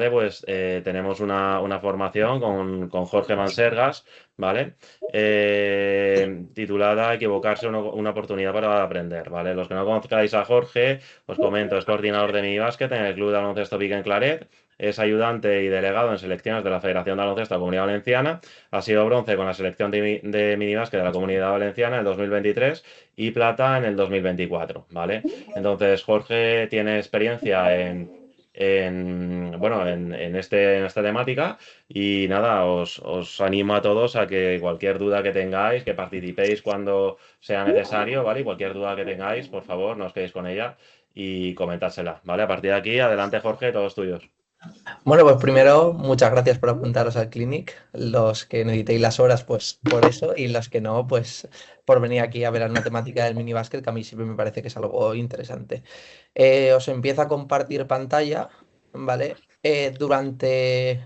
tarde pues tenemos una formación con Jorge Mansergas, ¿vale? Titulada Equivocarse una oportunidad para aprender, ¿vale? Los que no conozcáis a Jorge, os comento, es coordinador de minibásquet en el Club de Baloncesto Pica en Claret, es ayudante y delegado en selecciones de la Federación de Baloncesto de la Comunidad Valenciana, ha sido bronce con la selección de minibásquet de la Comunidad Valenciana en el 2023 y plata en el 2024, ¿vale? Entonces, Jorge tiene experiencia en esta temática y nada, os animo a todos a que cualquier duda que tengáis, que participéis cuando sea necesario, ¿vale? Y cualquier duda que tengáis, por favor, no os quedéis con ella y comentársela, ¿vale? A partir de aquí, adelante, Jorge, todos tuyos. Bueno, pues primero, muchas gracias por apuntaros al Clinic. Los que necesitéis las horas, pues por eso, y los que no, pues por venir aquí a ver una temática del minibásquet, que a mí siempre me parece que es algo interesante. Os empiezo a compartir pantalla, ¿vale? Durante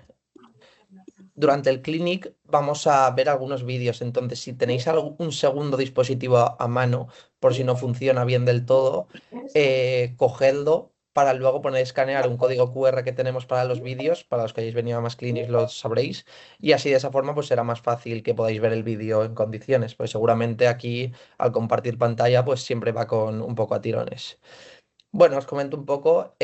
el Clinic vamos a ver algunos vídeos, entonces si tenéis un segundo dispositivo a mano, por si no funciona bien del todo, cogedlo para luego poner a escanear un código QR que tenemos para los vídeos, para los que hayáis venido a más Clinics lo sabréis, y así de esa forma pues será más fácil que podáis ver el vídeo en condiciones, pues seguramente aquí al compartir pantalla pues siempre va con un poco a tirones. Bueno, os comento un poco.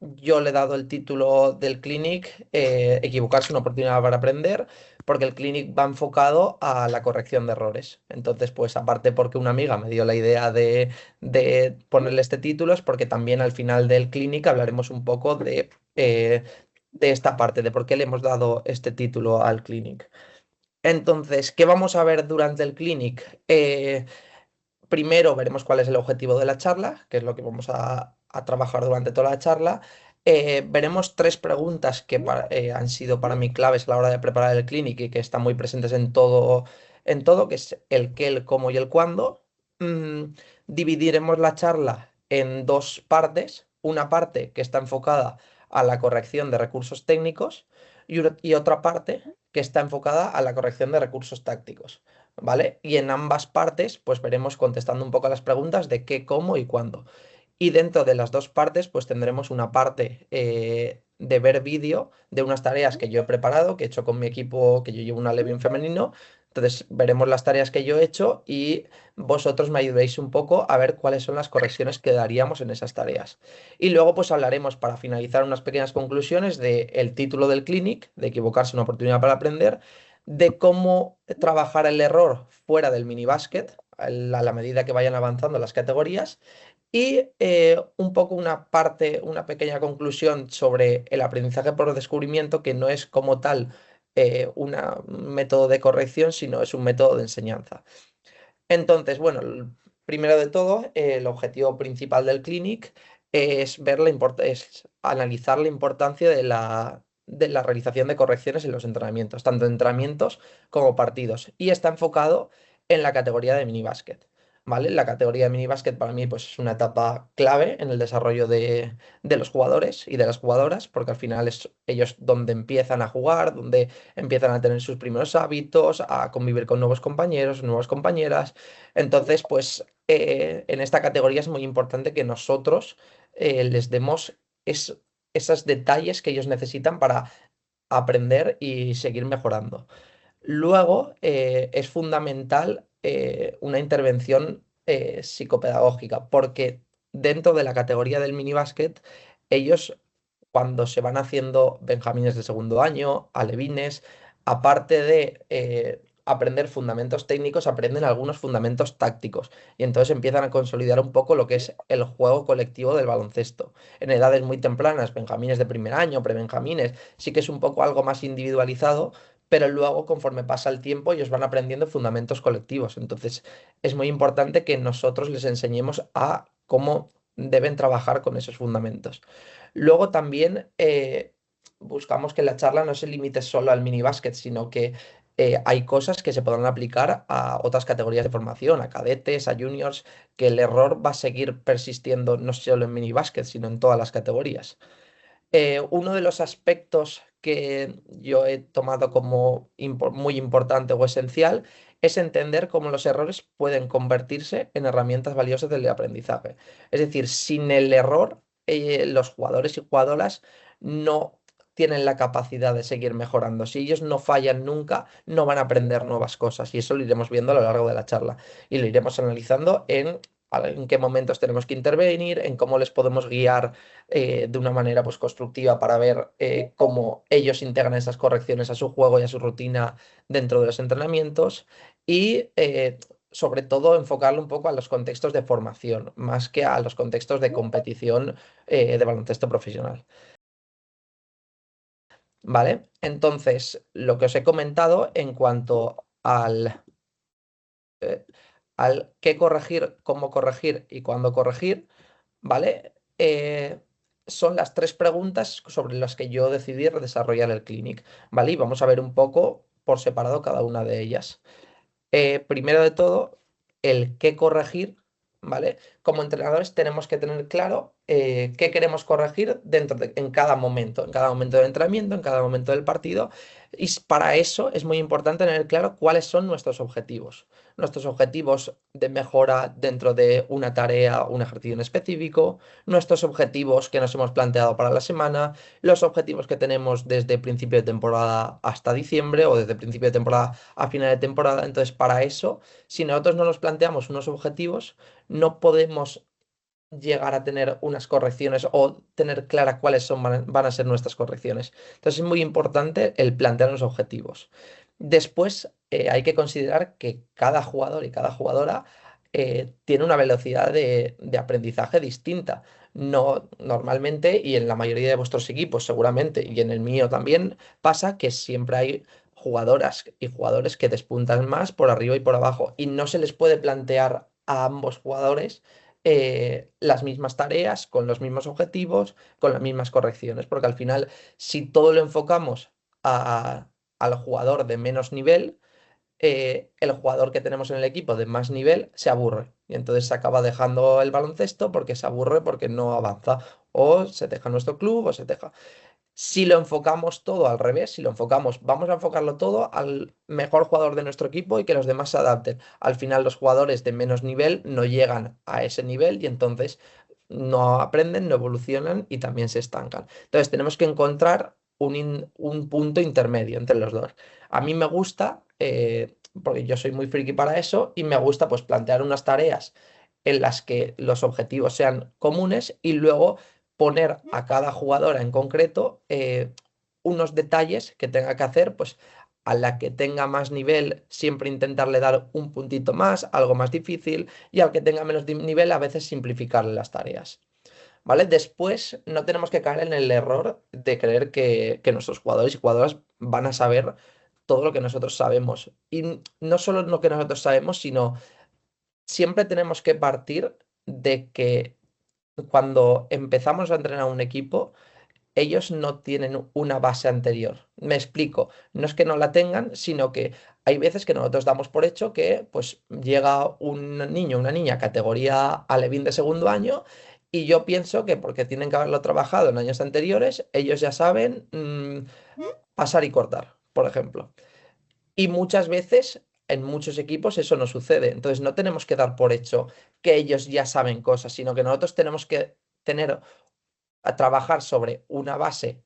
Yo le he dado el título del Clinic, Equivocarse, una oportunidad para aprender, porque el Clinic va enfocado a la corrección de errores. Entonces, pues aparte porque una amiga me dio la idea de ponerle este título, es porque también al final del Clinic hablaremos un poco de esta parte, de por qué le hemos dado este título al Clinic. Entonces, ¿qué vamos a ver durante el Clinic? Primero veremos cuál es el objetivo de la charla, que es lo que vamos a trabajar durante toda la charla. Veremos tres preguntas que han sido para mí claves a la hora de preparar el clinic y que están muy presentes en todo, que es el qué, el cómo y el cuándo. Mm, Dividiremos la charla en dos partes. Una parte que está enfocada a la corrección de recursos técnicos y otra parte que está enfocada a la corrección de recursos tácticos. ¿Vale? Y en ambas partes, pues veremos contestando un poco a las preguntas de qué, cómo y cuándo. Y dentro de las dos partes, pues tendremos una parte de ver vídeo de unas tareas que yo he preparado, que he hecho con mi equipo, que yo llevo un Alevín femenino. Entonces veremos las tareas que yo he hecho y vosotros me ayudéis un poco a ver cuáles son las correcciones que daríamos en esas tareas. Y luego pues hablaremos para finalizar unas pequeñas conclusiones del título del clinic, de equivocarse una oportunidad para aprender, de cómo trabajar el error fuera del minibásquet a la medida que vayan avanzando las categorías y un poco una parte, una pequeña conclusión sobre el aprendizaje por descubrimiento, que no es como tal un método de corrección, sino es un método de enseñanza. Entonces, bueno, primero de todo, el objetivo principal del clinic es es analizar la importancia de la realización de correcciones en los entrenamientos, tanto entrenamientos como partidos, y está enfocado en la categoría de minibásquet. ¿Vale? La categoría de minibásquet para mí pues, es una etapa clave en el desarrollo de los jugadores y de las jugadoras, porque al final es ellos donde empiezan a jugar, donde empiezan a tener sus primeros hábitos, a convivir con nuevos compañeros, nuevas compañeras. Entonces, pues en esta categoría es muy importante que nosotros les demos esos detalles que ellos necesitan para aprender y seguir mejorando. Luego, es fundamental una intervención psicopedagógica, porque dentro de la categoría del minibásquet, ellos cuando se van haciendo benjamines de segundo año, alevines, aparte de aprender fundamentos técnicos, aprenden algunos fundamentos tácticos y entonces empiezan a consolidar un poco lo que es el juego colectivo del baloncesto. En edades muy tempranas, benjamines de primer año, prebenjamines, sí que es un poco algo más individualizado, pero luego conforme pasa el tiempo ellos van aprendiendo fundamentos colectivos. Entonces es muy importante que nosotros les enseñemos a cómo deben trabajar con esos fundamentos. Luego también buscamos que la charla no se limite solo al minibásquet, sino que hay cosas que se podrán aplicar a otras categorías de formación, a cadetes, a juniors, que el error va a seguir persistiendo no solo en minibásquet, sino en todas las categorías. Uno de los aspectos que yo he tomado como muy importante o esencial es entender cómo los errores pueden convertirse en herramientas valiosas del aprendizaje. Es decir, sin el error, los jugadores y jugadoras no tienen la capacidad de seguir mejorando. Si ellos no fallan nunca, no van a aprender nuevas cosas y eso lo iremos viendo a lo largo de la charla y lo iremos analizando en qué momentos tenemos que intervenir, en cómo les podemos guiar de una manera pues, constructiva para ver cómo ellos integran esas correcciones a su juego y a su rutina dentro de los entrenamientos y sobre todo enfocarlo un poco a los contextos de formación, más que a los contextos de competición de baloncesto profesional. ¿Vale? Entonces, lo que os he comentado en cuanto eh, al qué corregir, cómo corregir y cuándo corregir, ¿vale? Son las tres preguntas sobre las que yo decidí desarrollar el clinic, ¿vale? Y vamos a ver un poco por separado cada una de ellas. Primero de todo, el qué corregir, ¿vale? Como entrenadores tenemos que tener claro qué queremos corregir en cada momento del entrenamiento, en cada momento del partido. Para eso es muy importante tener claro cuáles son nuestros objetivos de mejora dentro de una tarea, un ejercicio en específico, nuestros objetivos que nos hemos planteado para la semana, los objetivos que tenemos desde principio de temporada hasta diciembre o desde principio de temporada a final de temporada. Entonces, para eso, si nosotros no nos planteamos unos objetivos, no podemos llegar a tener unas correcciones o tener clara cuáles van a ser nuestras correcciones. Entonces, es muy importante el plantear los objetivos. Después, hay que considerar que cada jugador y cada jugadora tiene una velocidad de aprendizaje distinta. No, normalmente, y en la mayoría de vuestros equipos seguramente, y en el mío también, pasa que siempre hay jugadoras y jugadores que despuntan más por arriba y por abajo, y no se les puede plantear a ambos jugadores las mismas tareas, con los mismos objetivos, con las mismas correcciones, porque al final, si todo lo enfocamos al jugador de menos nivel, el jugador que tenemos en el equipo de más nivel se aburre y entonces se acaba dejando el baloncesto porque se aburre, porque no avanza, o se deja nuestro club, o se deja. Si lo enfocamos todo al revés, si lo enfocamos, vamos a enfocarlo todo al mejor jugador de nuestro equipo y que los demás se adapten. Al final los jugadores de menos nivel no llegan a ese nivel y entonces no aprenden, no evolucionan y también se estancan. Entonces tenemos que encontrar un punto intermedio entre los dos. A mí me gusta, porque yo soy muy friki para eso, y me gusta pues plantear unas tareas en las que los objetivos sean comunes y luego poner a cada jugadora en concreto unos detalles que tenga que hacer, pues a la que tenga más nivel, siempre intentarle dar un puntito más, algo más difícil, y al que tenga menos nivel, a veces simplificarle las tareas. ¿Vale? Después no tenemos que caer en el error de creer que nuestros jugadores y jugadoras van a saber todo lo que nosotros sabemos. Y no solo lo que nosotros sabemos, sino siempre tenemos que partir de que cuando empezamos a entrenar un equipo, ellos no tienen una base anterior. Me explico, no es que no la tengan, sino que hay veces que nosotros damos por hecho que pues llega un niño, una niña categoría alevín de segundo año y yo pienso que porque tienen que haberlo trabajado en años anteriores, ellos ya saben pasar y cortar, por ejemplo. Y muchas veces en muchos equipos eso no sucede. Entonces no tenemos que dar por hecho que ellos ya saben cosas, sino que nosotros tenemos que tener a trabajar sobre una base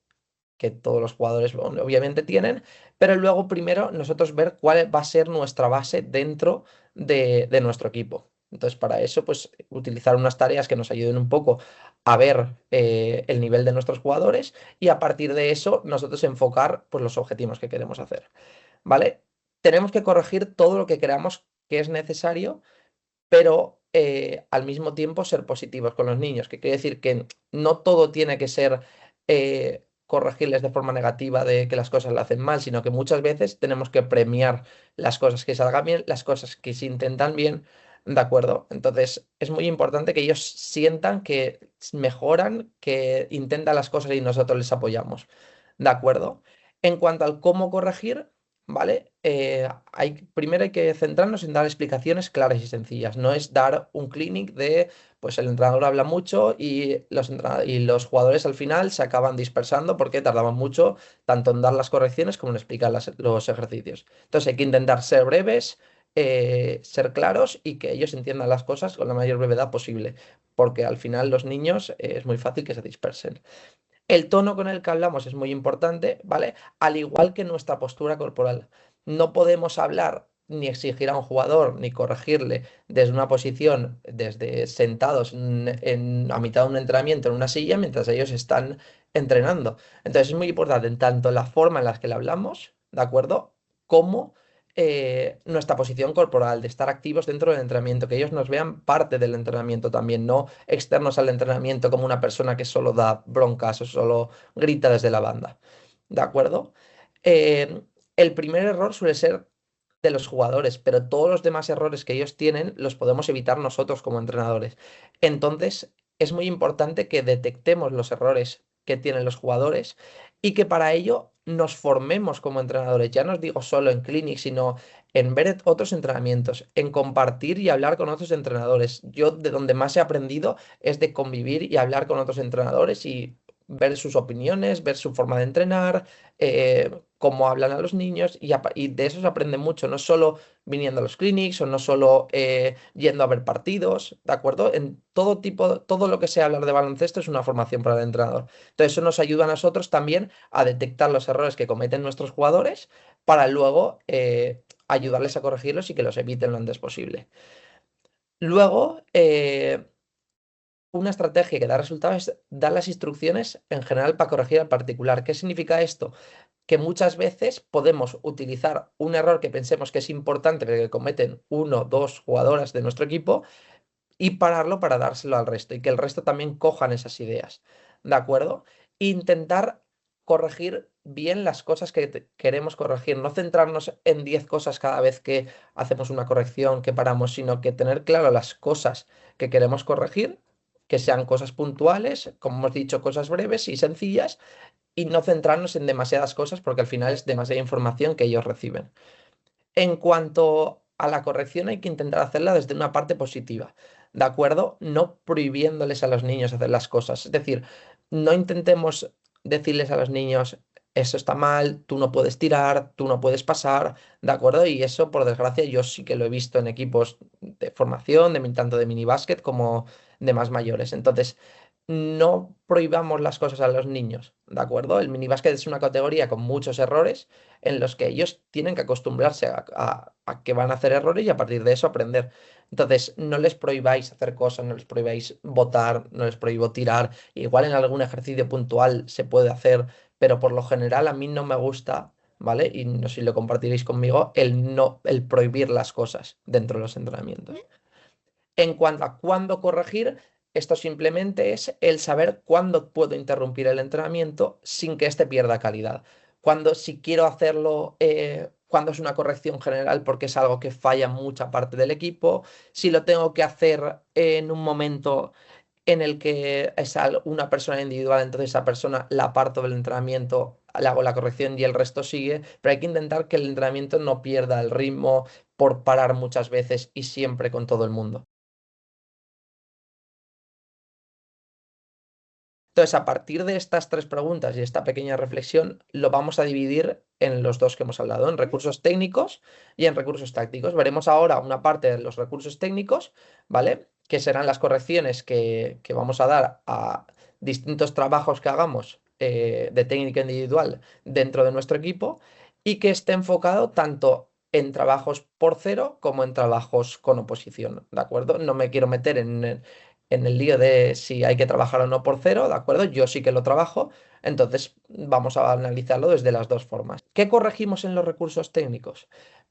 que todos los jugadores obviamente tienen, pero luego primero nosotros ver cuál va a ser nuestra base dentro de nuestro equipo. Entonces, para eso, pues utilizar unas tareas que nos ayuden un poco a ver el nivel de nuestros jugadores y a partir de eso nosotros enfocar pues, los objetivos que queremos hacer. ¿Vale? Tenemos que corregir todo lo que creamos que es necesario, pero al mismo tiempo ser positivos con los niños, que quiere decir que no todo tiene que ser corregirles de forma negativa de que las cosas lo hacen mal, sino que muchas veces tenemos que premiar las cosas que salgan bien, las cosas que se intentan bien, ¿de acuerdo? Entonces es muy importante que ellos sientan que mejoran, que intentan las cosas y nosotros les apoyamos, ¿de acuerdo? En cuanto al cómo corregir, ¿vale? Primero hay que centrarnos en dar explicaciones claras y sencillas. No es dar un clinic de, pues el entrenador habla mucho y y los jugadores al final se acaban dispersando porque tardaban mucho tanto en dar las correcciones como en explicar los ejercicios. Entonces hay que intentar ser breves, ser claros y que ellos entiendan las cosas con la mayor brevedad posible, porque al final los niños es muy fácil que se dispersen. El tono con el que hablamos es muy importante, ¿vale? Al igual que nuestra postura corporal. No podemos hablar ni exigir a un jugador ni corregirle desde una posición, desde sentados a mitad de un entrenamiento en una silla mientras ellos están entrenando. Entonces es muy importante en tanto la forma en la que le hablamos, ¿de acuerdo? Como nuestra posición corporal, de estar activos dentro del entrenamiento, que ellos nos vean parte del entrenamiento también, no externos al entrenamiento como una persona que solo da broncas o solo grita desde la banda. ¿De acuerdo? Eh, el primer error suele ser de los jugadores, pero todos los demás errores que ellos tienen los podemos evitar nosotros como entrenadores. Entonces, es muy importante que detectemos los errores que tienen los jugadores y que para ello nos formemos como entrenadores. Ya no os digo solo en clinic, sino en ver otros entrenamientos, en compartir y hablar con otros entrenadores. Yo de donde más he aprendido es de convivir y hablar con otros entrenadores y ver sus opiniones, ver su forma de entrenar, cómo hablan a los niños y de eso se aprende mucho, no solo viniendo a los clinics o no solo yendo a ver partidos, ¿de acuerdo? En todo tipo, todo lo que sea hablar de baloncesto es una formación para el entrenador. Entonces eso nos ayuda a nosotros también a detectar los errores que cometen nuestros jugadores para luego ayudarles a corregirlos y que los eviten lo antes posible. Luego, una estrategia que da resultados es dar las instrucciones en general para corregir al particular. ¿Qué significa esto? Que muchas veces podemos utilizar un error que pensemos que es importante, pero que cometen uno o dos jugadoras de nuestro equipo, y pararlo para dárselo al resto y que el resto también cojan esas ideas. ¿De acuerdo? Intentar corregir bien las cosas que queremos corregir, no centrarnos en 10 cosas cada vez que hacemos una corrección, que paramos, sino que tener claro las cosas que queremos corregir, que sean cosas puntuales, como hemos dicho, cosas breves y sencillas, y no centrarnos en demasiadas cosas porque al final es demasiada información que ellos reciben. En cuanto a la corrección, hay que intentar hacerla desde una parte positiva, ¿de acuerdo? No prohibiéndoles a los niños hacer las cosas. Es decir, no intentemos decirles a los niños, eso está mal, tú no puedes tirar, tú no puedes pasar, ¿de acuerdo? Y eso, por desgracia, yo sí que lo he visto en equipos de formación, tanto de minibásquet como de más mayores. Entonces, no prohibamos las cosas a los niños, ¿de acuerdo? El minibásquet es una categoría con muchos errores en los que ellos tienen que acostumbrarse a que van a hacer errores y a partir de eso aprender. Entonces, no les prohibáis hacer cosas, no les prohibáis votar, no les prohíbo tirar. Igual en algún ejercicio puntual se puede hacer, pero por lo general a mí no me gusta, ¿vale? Y no sé si lo compartiréis conmigo, el prohibir las cosas dentro de los entrenamientos. En cuanto a cuándo corregir, esto simplemente es el saber cuándo puedo interrumpir el entrenamiento sin que éste pierda calidad. Cuando si quiero hacerlo, cuando es una corrección general porque es algo que falla mucha parte del equipo, si lo tengo que hacer en un momento en el que es una persona individual, entonces esa persona la aparto del entrenamiento, le hago la corrección y el resto sigue, pero hay que intentar que el entrenamiento no pierda el ritmo por parar muchas veces y siempre con todo el mundo. Entonces, a partir de estas tres preguntas y esta pequeña reflexión, lo vamos a dividir en los dos que hemos hablado, en recursos técnicos y en recursos tácticos. Veremos ahora una parte de los recursos técnicos, ¿vale? Que serán las correcciones que vamos a dar a distintos trabajos que hagamos de técnica individual dentro de nuestro equipo y que esté enfocado tanto en trabajos por cero como en trabajos con oposición, ¿de acuerdo? No me quiero meter en el lío de si hay que trabajar o no por cero, ¿de acuerdo? Yo sí que lo trabajo, entonces vamos a analizarlo desde las dos formas. ¿Qué corregimos en los recursos técnicos?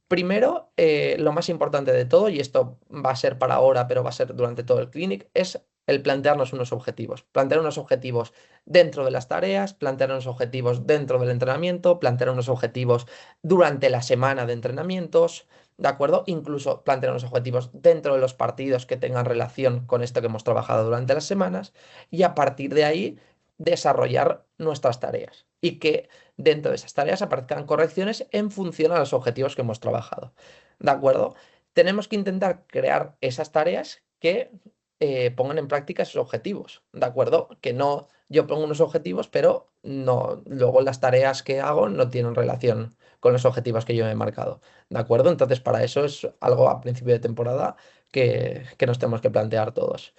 Primero, lo más importante de todo, y esto va a ser para ahora, pero va a ser durante todo el clinic, es el plantearnos unos objetivos. Plantear unos objetivos dentro de las tareas, plantear unos objetivos dentro del entrenamiento, plantear unos objetivos durante la semana de entrenamientos, ¿de acuerdo? Incluso plantear unos objetivos dentro de los partidos que tengan relación con esto que hemos trabajado durante las semanas y a partir de ahí desarrollar nuestras tareas y que dentro de esas tareas aparezcan correcciones en función a los objetivos que hemos trabajado. ¿De acuerdo? Tenemos que intentar crear esas tareas que pongan en práctica esos objetivos. ¿De acuerdo? Que no yo pongo unos objetivos, pero no, luego las tareas que hago no tienen relación con los objetivos que yo me he marcado. ¿De acuerdo? Entonces, para eso es algo a principio de temporada que nos tenemos que plantear todos.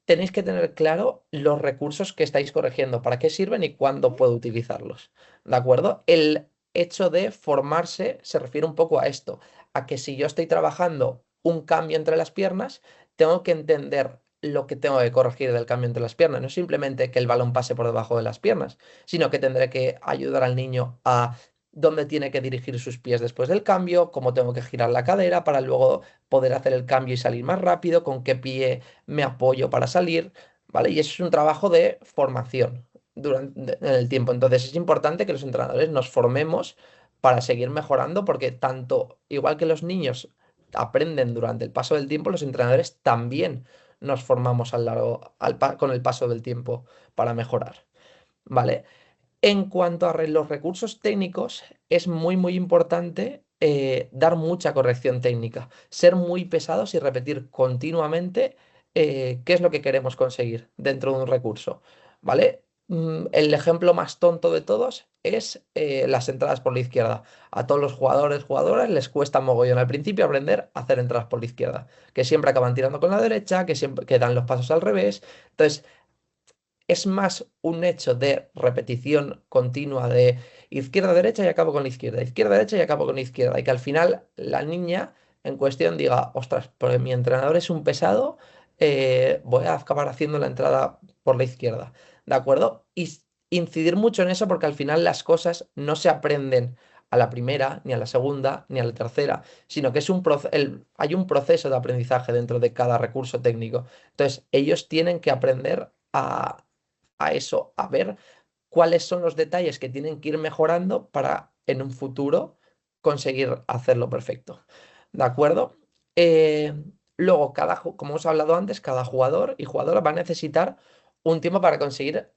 tenéis que tener claro los recursos que estáis corrigiendo, para qué sirven y cuándo puedo utilizarlos. ¿De acuerdo? El hecho de formarse se refiere un poco a esto, a que si yo estoy trabajando un cambio entre las piernas, tengo que entender lo que tengo que corregir del cambio entre las piernas. No simplemente que el balón pase por debajo de las piernas, sino que tendré que ayudar al niño a dónde tiene que dirigir sus pies después del cambio, cómo tengo que girar la cadera para luego poder hacer el cambio y salir más rápido, con qué pie me apoyo para salir, ¿vale? Y eso es un trabajo de formación en el tiempo. Entonces es importante que los entrenadores nos formemos para seguir mejorando, porque tanto, igual que los niños aprenden durante el paso del tiempo, los entrenadores también nos formamos con el paso del tiempo para mejorar, ¿vale? En cuanto a los recursos técnicos, es muy importante dar mucha corrección técnica, ser muy pesados y repetir continuamente qué es lo que queremos conseguir dentro de un recurso, ¿vale? El ejemplo más tonto de todos es las entradas por la izquierda. A todos los jugadoras les cuesta mogollón al principio aprender a hacer entradas por la izquierda, que siempre acaban tirando con la derecha, que siempre que dan los pasos al revés. Entonces, es más un hecho de repetición continua de izquierda a derecha y acabo con la izquierda a derecha y acabo con la izquierda. Y que al final la niña en cuestión diga, ostras, pues mi entrenador es un pesado, voy a acabar haciendo la entrada por la izquierda. ¿De acuerdo? Y incidir mucho en eso, porque al final las cosas no se aprenden a la primera, ni a la segunda, ni a la tercera, sino que es hay un proceso de aprendizaje dentro de cada recurso técnico. Entonces, ellos tienen que aprender a eso, a ver cuáles son los detalles que tienen que ir mejorando para en un futuro conseguir hacerlo perfecto. ¿De acuerdo? Eh, Luego, como hemos hablado antes, cada jugador y jugadora va a necesitar un tiempo para conseguir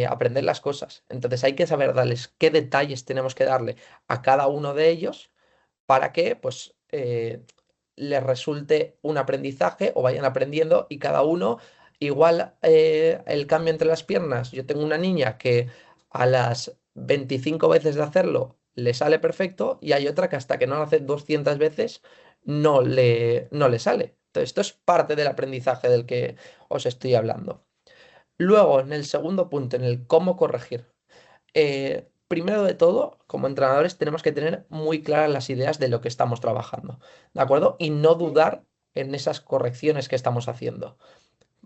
aprender las cosas. Entonces hay que saber darles qué detalles tenemos que darle a cada uno de ellos para que pues les resulte un aprendizaje o vayan aprendiendo, y cada uno igual el cambio entre las piernas. Yo tengo una niña que a las 25 veces de hacerlo le sale perfecto, y hay otra que hasta que no lo hace 200 veces no le sale. Entonces esto es parte del aprendizaje del que os estoy hablando. Luego, en el segundo punto, en el cómo corregir. Primero de todo, como entrenadores, tenemos que tener muy claras las ideas de lo que estamos trabajando, ¿de acuerdo? Y no dudar en esas correcciones que estamos haciendo,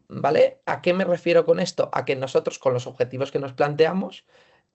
¿vale? ¿A qué me refiero con esto? A que nosotros, con los objetivos que nos planteamos,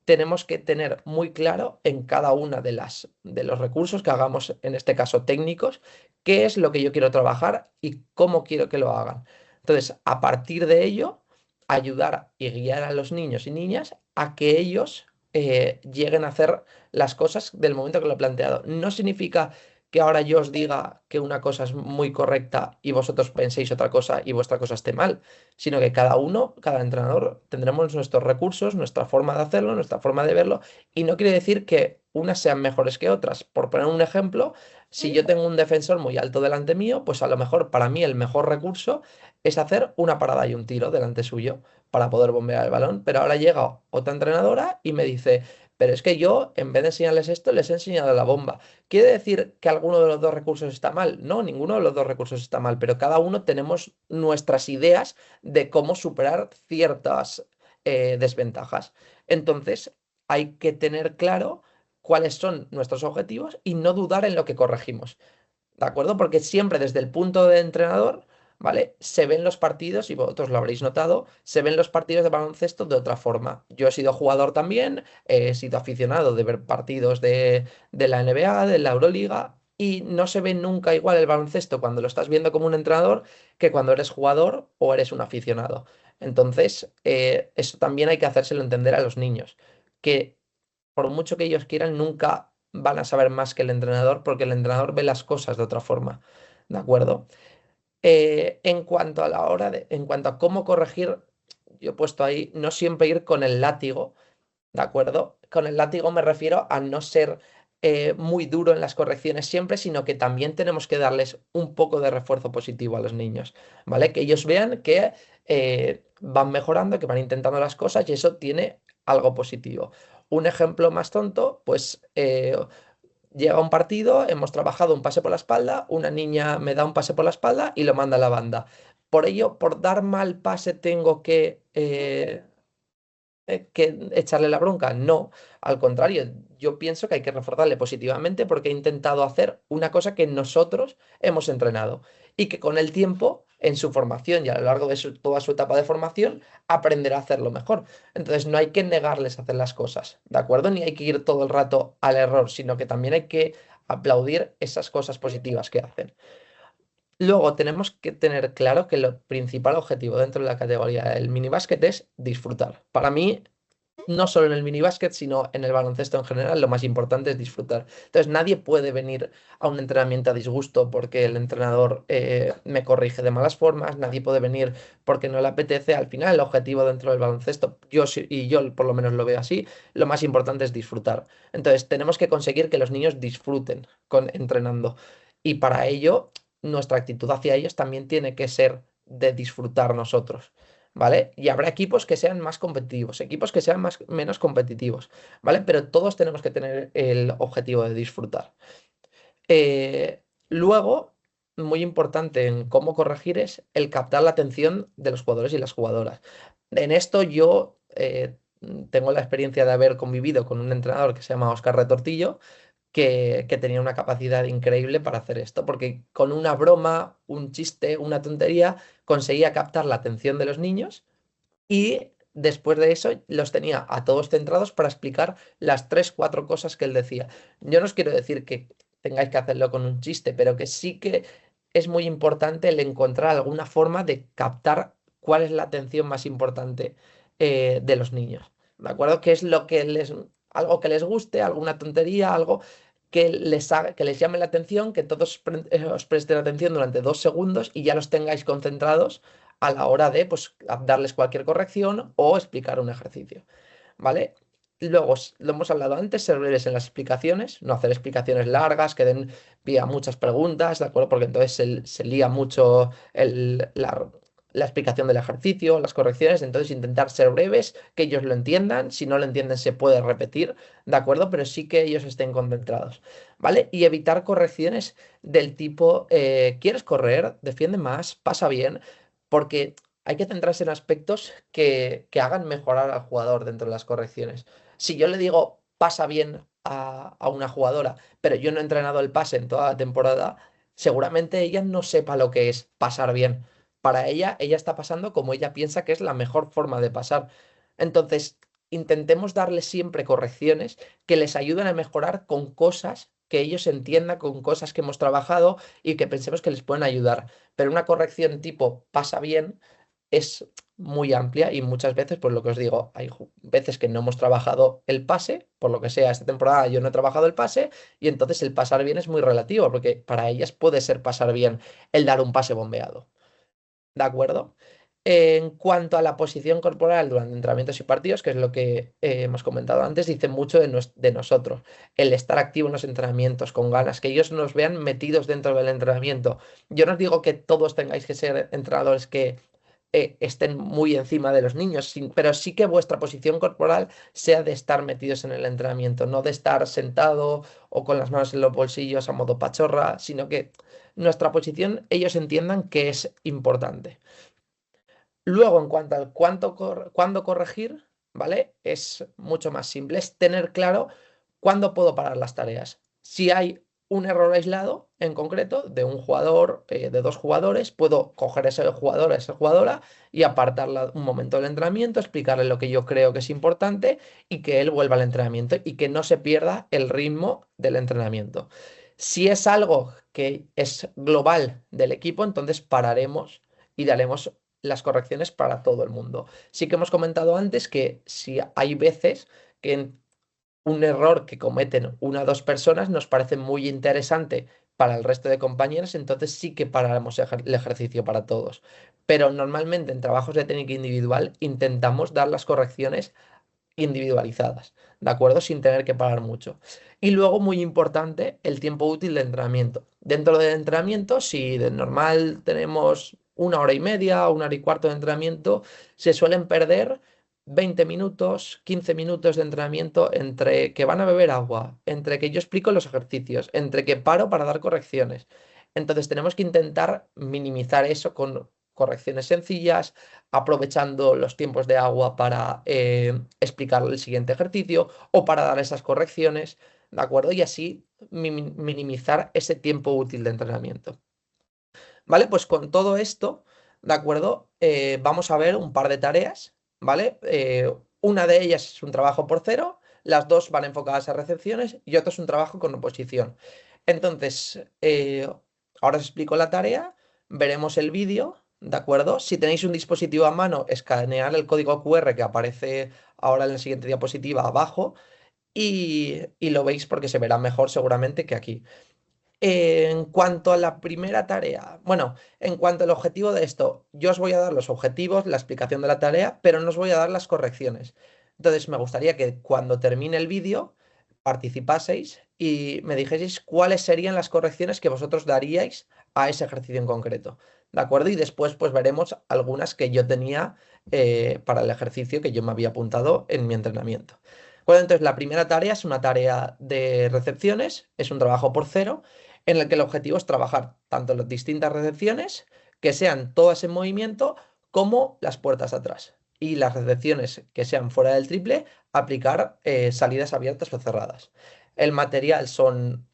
tenemos que tener muy claro en cada una de los recursos que hagamos, en este caso técnicos, qué es lo que yo quiero trabajar y cómo quiero que lo hagan. Entonces, a partir de ello, ayudar y guiar a los niños y niñas a que ellos lleguen a hacer las cosas del momento que lo he planteado. No significa que ahora yo os diga que una cosa es muy correcta y vosotros penséis otra cosa y vuestra cosa esté mal, sino que cada uno, cada entrenador, tendremos nuestros recursos, nuestra forma de hacerlo, nuestra forma de verlo, y no quiere decir que unas sean mejores que otras. Por poner un ejemplo, si yo tengo un defensor muy alto delante mío, pues a lo mejor para mí el mejor recurso es hacer una parada y un tiro delante suyo para poder bombear el balón, pero ahora llega otra entrenadora y me dice, pero es que yo, en vez de enseñarles esto, les he enseñado la bomba. ¿Quiere decir que alguno de los dos recursos está mal? No, ninguno de los dos recursos está mal, pero cada uno tenemos nuestras ideas de cómo superar ciertas desventajas. Entonces, hay que tener claro cuáles son nuestros objetivos y no dudar en lo que corregimos. ¿De acuerdo? Porque siempre desde el punto de entrenador, ¿vale? Se ven los partidos, y vosotros lo habréis notado, se ven los partidos de baloncesto de otra forma. Yo he sido jugador también, he sido aficionado de ver partidos de la NBA, de la Euroliga, y no se ve nunca igual el baloncesto cuando lo estás viendo como un entrenador que cuando eres jugador o eres un aficionado. Entonces, eso también hay que hacérselo entender a los niños, que por mucho que ellos quieran, nunca van a saber más que el entrenador, porque el entrenador ve las cosas de otra forma. ¿De acuerdo? En cuanto a cómo corregir, yo he puesto ahí, no siempre ir con el látigo, ¿de acuerdo? Con el látigo me refiero a no ser muy duro en las correcciones siempre, sino que también tenemos que darles un poco de refuerzo positivo a los niños, ¿vale? Que ellos vean que van mejorando, que van intentando las cosas, y eso tiene algo positivo. Un ejemplo más tonto, pues llega un partido, hemos trabajado un pase por la espalda, una niña me da un pase por la espalda y lo manda a la banda. Por ello, por dar mal pase tengo que echarle la bronca. No, al contrario, yo pienso que hay que reforzarle positivamente porque he intentado hacer una cosa que nosotros hemos entrenado y que con el tiempo, en su formación y a lo largo de toda su etapa de formación, aprenderá a hacerlo mejor. Entonces, no hay que negarles a hacer las cosas, ¿de acuerdo? Ni hay que ir todo el rato al error, sino que también hay que aplaudir esas cosas positivas que hacen. Luego tenemos que tener claro que el principal objetivo dentro de la categoría del minibásquet es disfrutar. Para mí, no solo en el minibásquet, sino en el baloncesto en general, lo más importante es disfrutar. Entonces, nadie puede venir a un entrenamiento a disgusto porque el entrenador me corrige de malas formas, nadie puede venir porque no le apetece. Al final, el objetivo dentro del baloncesto, y yo por lo menos lo veo así, lo más importante es disfrutar. Entonces, tenemos que conseguir que los niños disfruten entrenando. Y para ello, nuestra actitud hacia ellos también tiene que ser de disfrutar nosotros. ¿Vale? Y habrá equipos que sean más competitivos, equipos que sean menos competitivos, ¿vale? Pero todos tenemos que tener el objetivo de disfrutar. Luego, muy importante en cómo corregir es el captar la atención de los jugadores y las jugadoras. En esto yo tengo la experiencia de haber convivido con un entrenador que se llama Oscar Retortillo, que tenía una capacidad increíble para hacer esto, porque con una broma, un chiste, una tontería, conseguía captar la atención de los niños y después de eso los tenía a todos centrados para explicar las tres, cuatro cosas que él decía. Yo no os quiero decir que tengáis que hacerlo con un chiste, pero que sí que es muy importante el encontrar alguna forma de captar cuál es la atención más importante de los niños. ¿De acuerdo? ¿Qué es lo que algo que les guste, alguna tontería, algo que les llame la atención, que todos os presten atención durante 2 segundos y ya los tengáis concentrados a la hora de pues, darles cualquier corrección o explicar un ejercicio, ¿vale? Luego, lo hemos hablado antes, ser breves en las explicaciones, no hacer explicaciones largas que den pie a muchas preguntas, ¿de acuerdo? Porque entonces se lía mucho la explicación del ejercicio, las correcciones, entonces intentar ser breves, que ellos lo entiendan, si no lo entienden se puede repetir, ¿de acuerdo? Pero sí que ellos estén concentrados, ¿vale? Y evitar correcciones del tipo, ¿quieres correr? Defiende más, pasa bien, porque hay que centrarse en aspectos que hagan mejorar al jugador dentro de las correcciones. Si yo le digo pasa bien a una jugadora, pero yo no he entrenado el pase en toda la temporada, seguramente ella no sepa lo que es pasar bien. Para ella está pasando como ella piensa que es la mejor forma de pasar. Entonces, intentemos darle siempre correcciones que les ayuden a mejorar con cosas que ellos entiendan, con cosas que hemos trabajado y que pensemos que les pueden ayudar. Pero una corrección tipo pasa bien es muy amplia y muchas veces, pues lo que os digo, hay veces que no hemos trabajado el pase, por lo que sea, esta temporada yo no he trabajado el pase y entonces el pasar bien es muy relativo, porque para ellas puede ser pasar bien el dar un pase bombeado. ¿De acuerdo? En cuanto a la posición corporal durante entrenamientos y partidos, que es lo que hemos comentado antes, dice mucho de nosotros. El estar activo en los entrenamientos, con ganas, que ellos nos vean metidos dentro del entrenamiento. Yo no os digo que todos tengáis que ser entrenadores que estén muy encima de los niños, pero sí que vuestra posición corporal sea de estar metidos en el entrenamiento, no de estar sentado o con las manos en los bolsillos a modo pachorra, sino que nuestra posición ellos entiendan que es importante. Luego, en cuanto al cuándo corregir, ¿vale? Es mucho más simple, es tener claro cuándo puedo parar las tareas. Si hay un error aislado, en concreto, de un jugador, de dos jugadores, puedo coger ese jugador, a esa jugadora y apartarla un momento del entrenamiento, explicarle lo que yo creo que es importante y que él vuelva al entrenamiento y que no se pierda el ritmo del entrenamiento. Si es algo que es global del equipo, entonces pararemos y daremos las correcciones para todo el mundo. Sí que hemos comentado antes que si hay veces que un error que cometen una o dos personas nos parece muy interesante para el resto de compañeros, entonces sí que paramos el ejercicio para todos. Pero normalmente en trabajos de técnica individual intentamos dar las correcciones individualizadas, ¿de acuerdo? Sin tener que parar mucho. Y luego, muy importante, el tiempo útil de entrenamiento. Dentro del entrenamiento, si de normal tenemos 1 hora y media, 1 hora y cuarto de entrenamiento, se suelen perder 20 minutos, 15 minutos de entrenamiento entre que van a beber agua, entre que yo explico los ejercicios, entre que paro para dar correcciones. Entonces tenemos que intentar minimizar eso correcciones sencillas, aprovechando los tiempos de agua para explicar el siguiente ejercicio o para dar esas correcciones, ¿de acuerdo? Y así minimizar ese tiempo útil de entrenamiento. ¿Vale? Pues con todo esto, ¿de acuerdo? Vamos a ver un par de tareas, ¿vale? Una de ellas es un trabajo por cero, las dos van enfocadas a recepciones y otra es un trabajo con oposición. Entonces, ahora os explico la tarea, veremos el vídeo, ¿de acuerdo? Si tenéis un dispositivo a mano, escanear el código QR que aparece ahora en la siguiente diapositiva abajo y lo veis porque se verá mejor seguramente que aquí. En cuanto a la primera tarea, bueno, en cuanto al objetivo de esto, yo os voy a dar los objetivos, la explicación de la tarea, pero no os voy a dar las correcciones. Entonces, me gustaría que cuando termine el vídeo participaseis y me dijeseis cuáles serían las correcciones que vosotros daríais a ese ejercicio en concreto. ¿De acuerdo? Y después, pues veremos algunas que yo tenía para el ejercicio que yo me había apuntado en mi entrenamiento. Bueno, entonces la primera tarea es una tarea de recepciones, es un trabajo por cero en el que el objetivo es trabajar tanto las distintas recepciones, que sean todas en movimiento, como las puertas atrás. Y las recepciones que sean fuera del triple, aplicar salidas abiertas o cerradas. El material son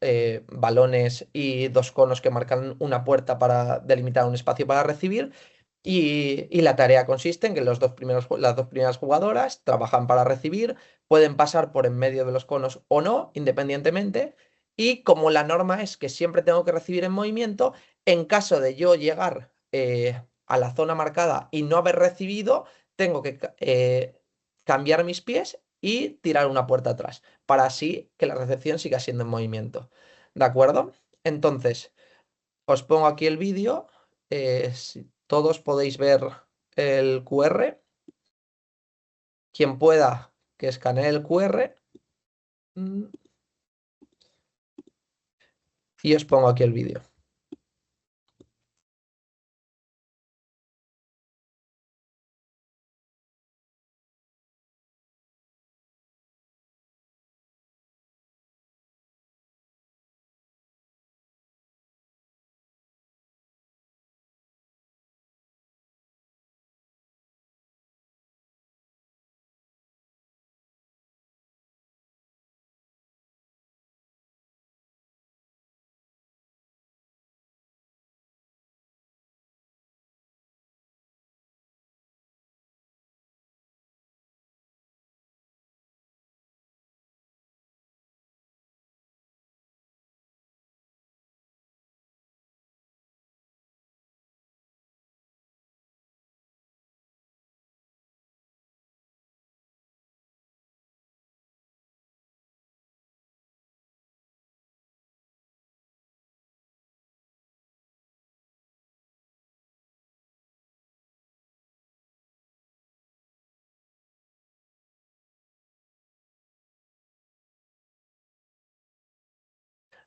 balones y dos conos que marcan una puerta para delimitar un espacio para recibir. Y la tarea consiste en que las dos primeras jugadoras trabajan para recibir, pueden pasar por en medio de los conos o no, independientemente, y como la norma es que siempre tengo que recibir en movimiento, en caso de yo llegar a la zona marcada y no haber recibido, tengo que cambiar mis pies y tirar una puerta atrás, para así que la recepción siga siendo en movimiento. ¿De acuerdo? Entonces, os pongo aquí el vídeo. Si todos podéis ver el QR. Quien pueda que escanee el QR. mm, Y os pongo aquí el vídeo.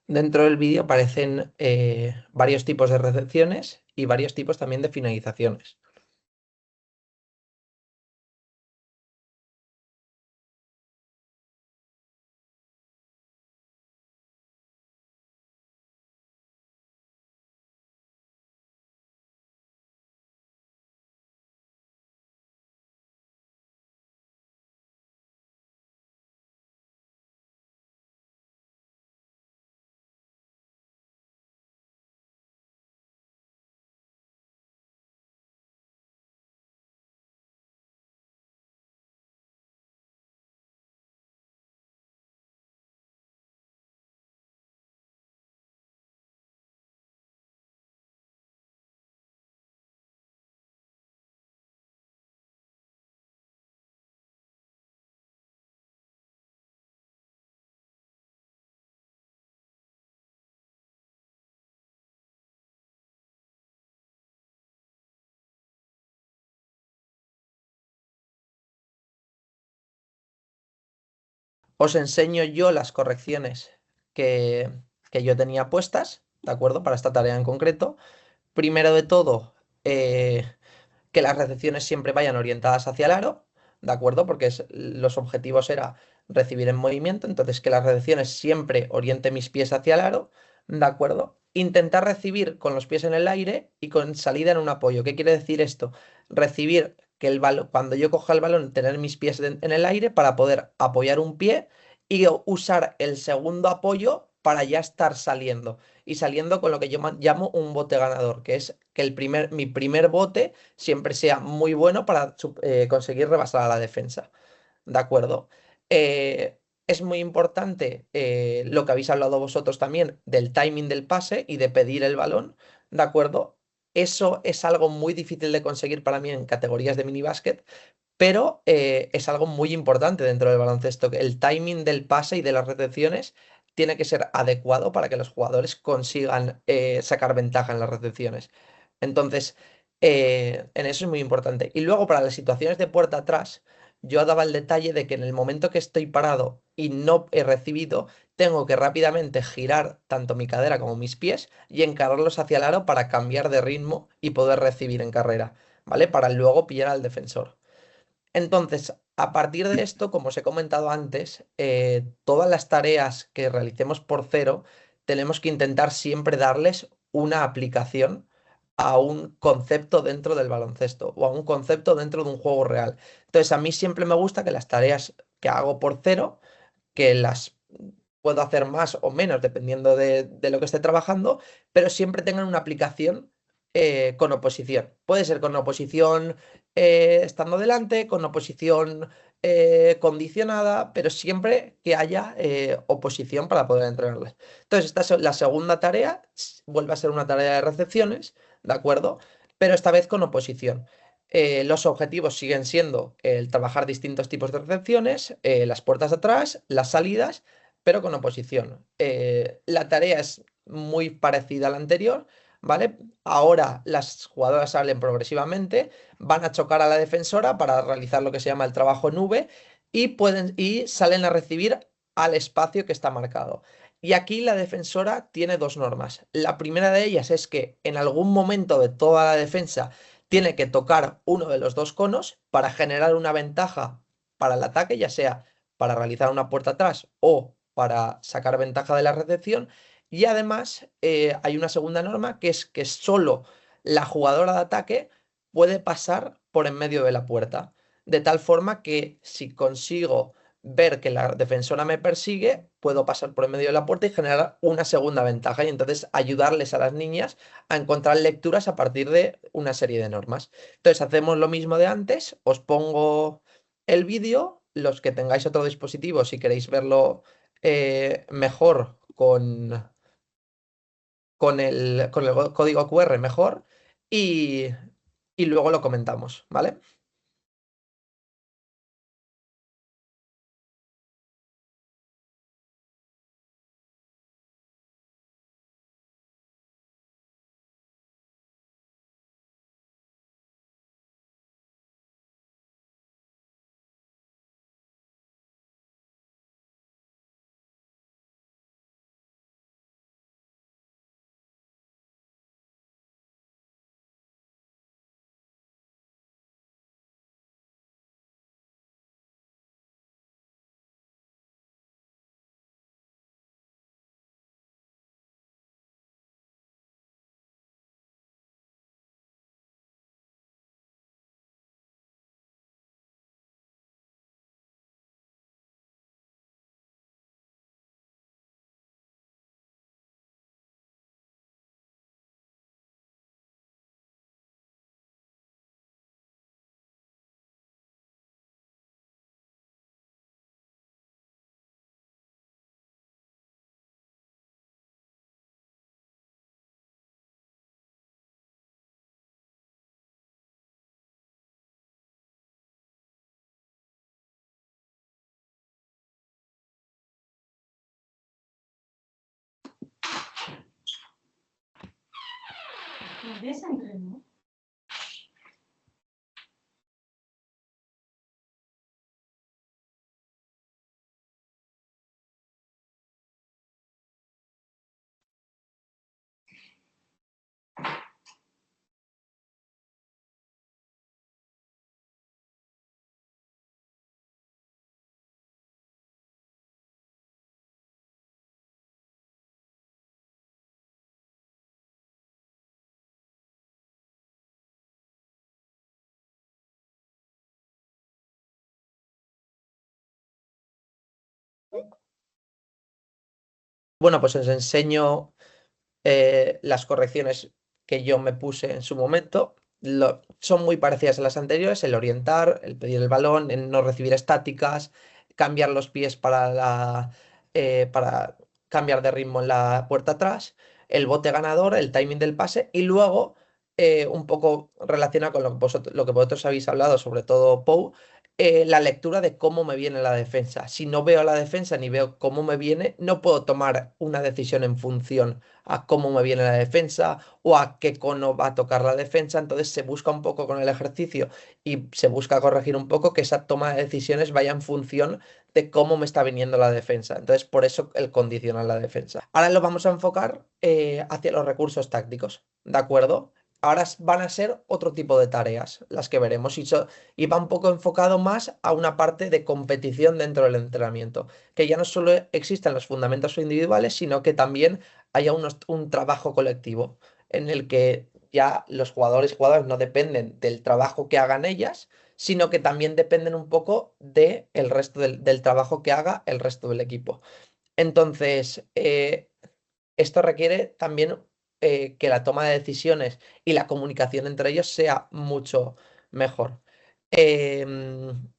Dentro del vídeo aparecen varios tipos de recepciones y varios tipos también de finalizaciones. Os enseño yo las correcciones que, que yo tenía puestas, ¿de acuerdo? Para esta tarea en concreto. Primero de todo, que las recepciones siempre vayan orientadas hacia el aro, ¿de acuerdo? Porque los objetivos era recibir en movimiento, entonces que las recepciones siempre orienten mis pies hacia el aro, ¿de acuerdo? intentar recibir con los pies en el aire y con salida en un apoyo. ¿Qué quiere decir esto? Recibir que el balón, cuando yo coja el balón, tener mis pies en el aire para poder apoyar un pie y usar el segundo apoyo para ya estar saliendo. Y saliendo con lo que yo llamo un bote ganador, que es que mi primer bote siempre sea muy bueno para conseguir rebasar a la defensa. ¿De acuerdo? Es muy importante lo que habéis hablado vosotros también del timing del pase y de pedir el balón, ¿de acuerdo? Eso es algo muy difícil de conseguir para mí en categorías de minibásquet, pero es algo muy importante dentro del baloncesto, que el timing del pase y de las recepciones tiene que ser adecuado para que los jugadores consigan sacar ventaja en las recepciones. Entonces, en eso es muy importante. Y luego para las situaciones de puerta atrás, yo daba el detalle de que en el momento que estoy parado y no he recibido, tengo que rápidamente girar tanto mi cadera como mis pies y encararlos hacia el aro para cambiar de ritmo y poder recibir en carrera, ¿vale? Para luego pillar al defensor. Entonces, a partir de esto, como os he comentado antes, todas las tareas que realicemos por cero, tenemos que intentar siempre darles una aplicación a un concepto dentro del baloncesto o a un concepto dentro de un juego real. Entonces, a mí siempre me gusta que las tareas que hago por cero, que las puedo hacer más o menos dependiendo de lo que esté trabajando, pero siempre tengan una aplicación con oposición. Puede ser con oposición estando delante, con oposición condicionada, pero siempre que haya oposición para poder entrenarles. Entonces, esta es la segunda tarea, vuelve a ser una tarea de recepciones, ¿de acuerdo? Pero esta vez con oposición. Los objetivos siguen siendo el trabajar distintos tipos de recepciones, las puertas de atrás, las salidas, pero con oposición. La tarea es muy parecida a la anterior, ¿vale? Ahora las jugadoras salen progresivamente, van a chocar a la defensora para realizar lo que se llama el trabajo nube y salen a recibir al espacio que está marcado. Y aquí la defensora tiene dos normas. La primera de ellas es que en algún momento de toda la defensa tiene que tocar uno de los dos conos para generar una ventaja para el ataque, ya sea para realizar una puerta atrás o para sacar ventaja de la recepción. Y además hay una segunda norma que es que solo la jugadora de ataque puede pasar por en medio de la puerta. De tal forma que si consigo ver que la defensora me persigue, puedo pasar por en medio de la puerta y generar una segunda ventaja y entonces ayudarles a las niñas a encontrar lecturas a partir de una serie de normas. Entonces hacemos lo mismo de antes, os pongo el vídeo, los que tengáis otro dispositivo, si queréis verlo mejor con el código QR mejor y, y luego lo comentamos, ¿vale? Bueno, pues os enseño las correcciones que yo me puse en su momento. Son muy parecidas a las anteriores: el orientar, el pedir el balón, el no recibir estáticas, cambiar los pies para cambiar de ritmo en la puerta atrás, el bote ganador, el timing del pase y luego, un poco relacionado con lo que vosotros habéis hablado, sobre todo Pou, la lectura de cómo me viene la defensa. Si no veo la defensa ni veo cómo me viene, no puedo tomar una decisión en función a cómo me viene la defensa o a qué cono va a tocar la defensa. Entonces se busca un poco con el ejercicio y se busca corregir un poco que esa toma de decisiones vaya en función de cómo me está viniendo la defensa. Entonces por eso el condicionar la defensa. Ahora lo vamos a enfocar hacia los recursos tácticos, ¿de acuerdo? Ahora van a ser otro tipo de tareas las que veremos y va un poco enfocado más a una parte de competición dentro del entrenamiento, que ya no solo existen los fundamentos individuales, sino que también haya un trabajo colectivo en el que ya los jugadores y jugadoras no dependen del trabajo que hagan ellas, sino que también dependen un poco del resto del trabajo que haga el resto del equipo. Entonces, esto requiere también que la toma de decisiones y la comunicación entre ellos sea mucho mejor. Em,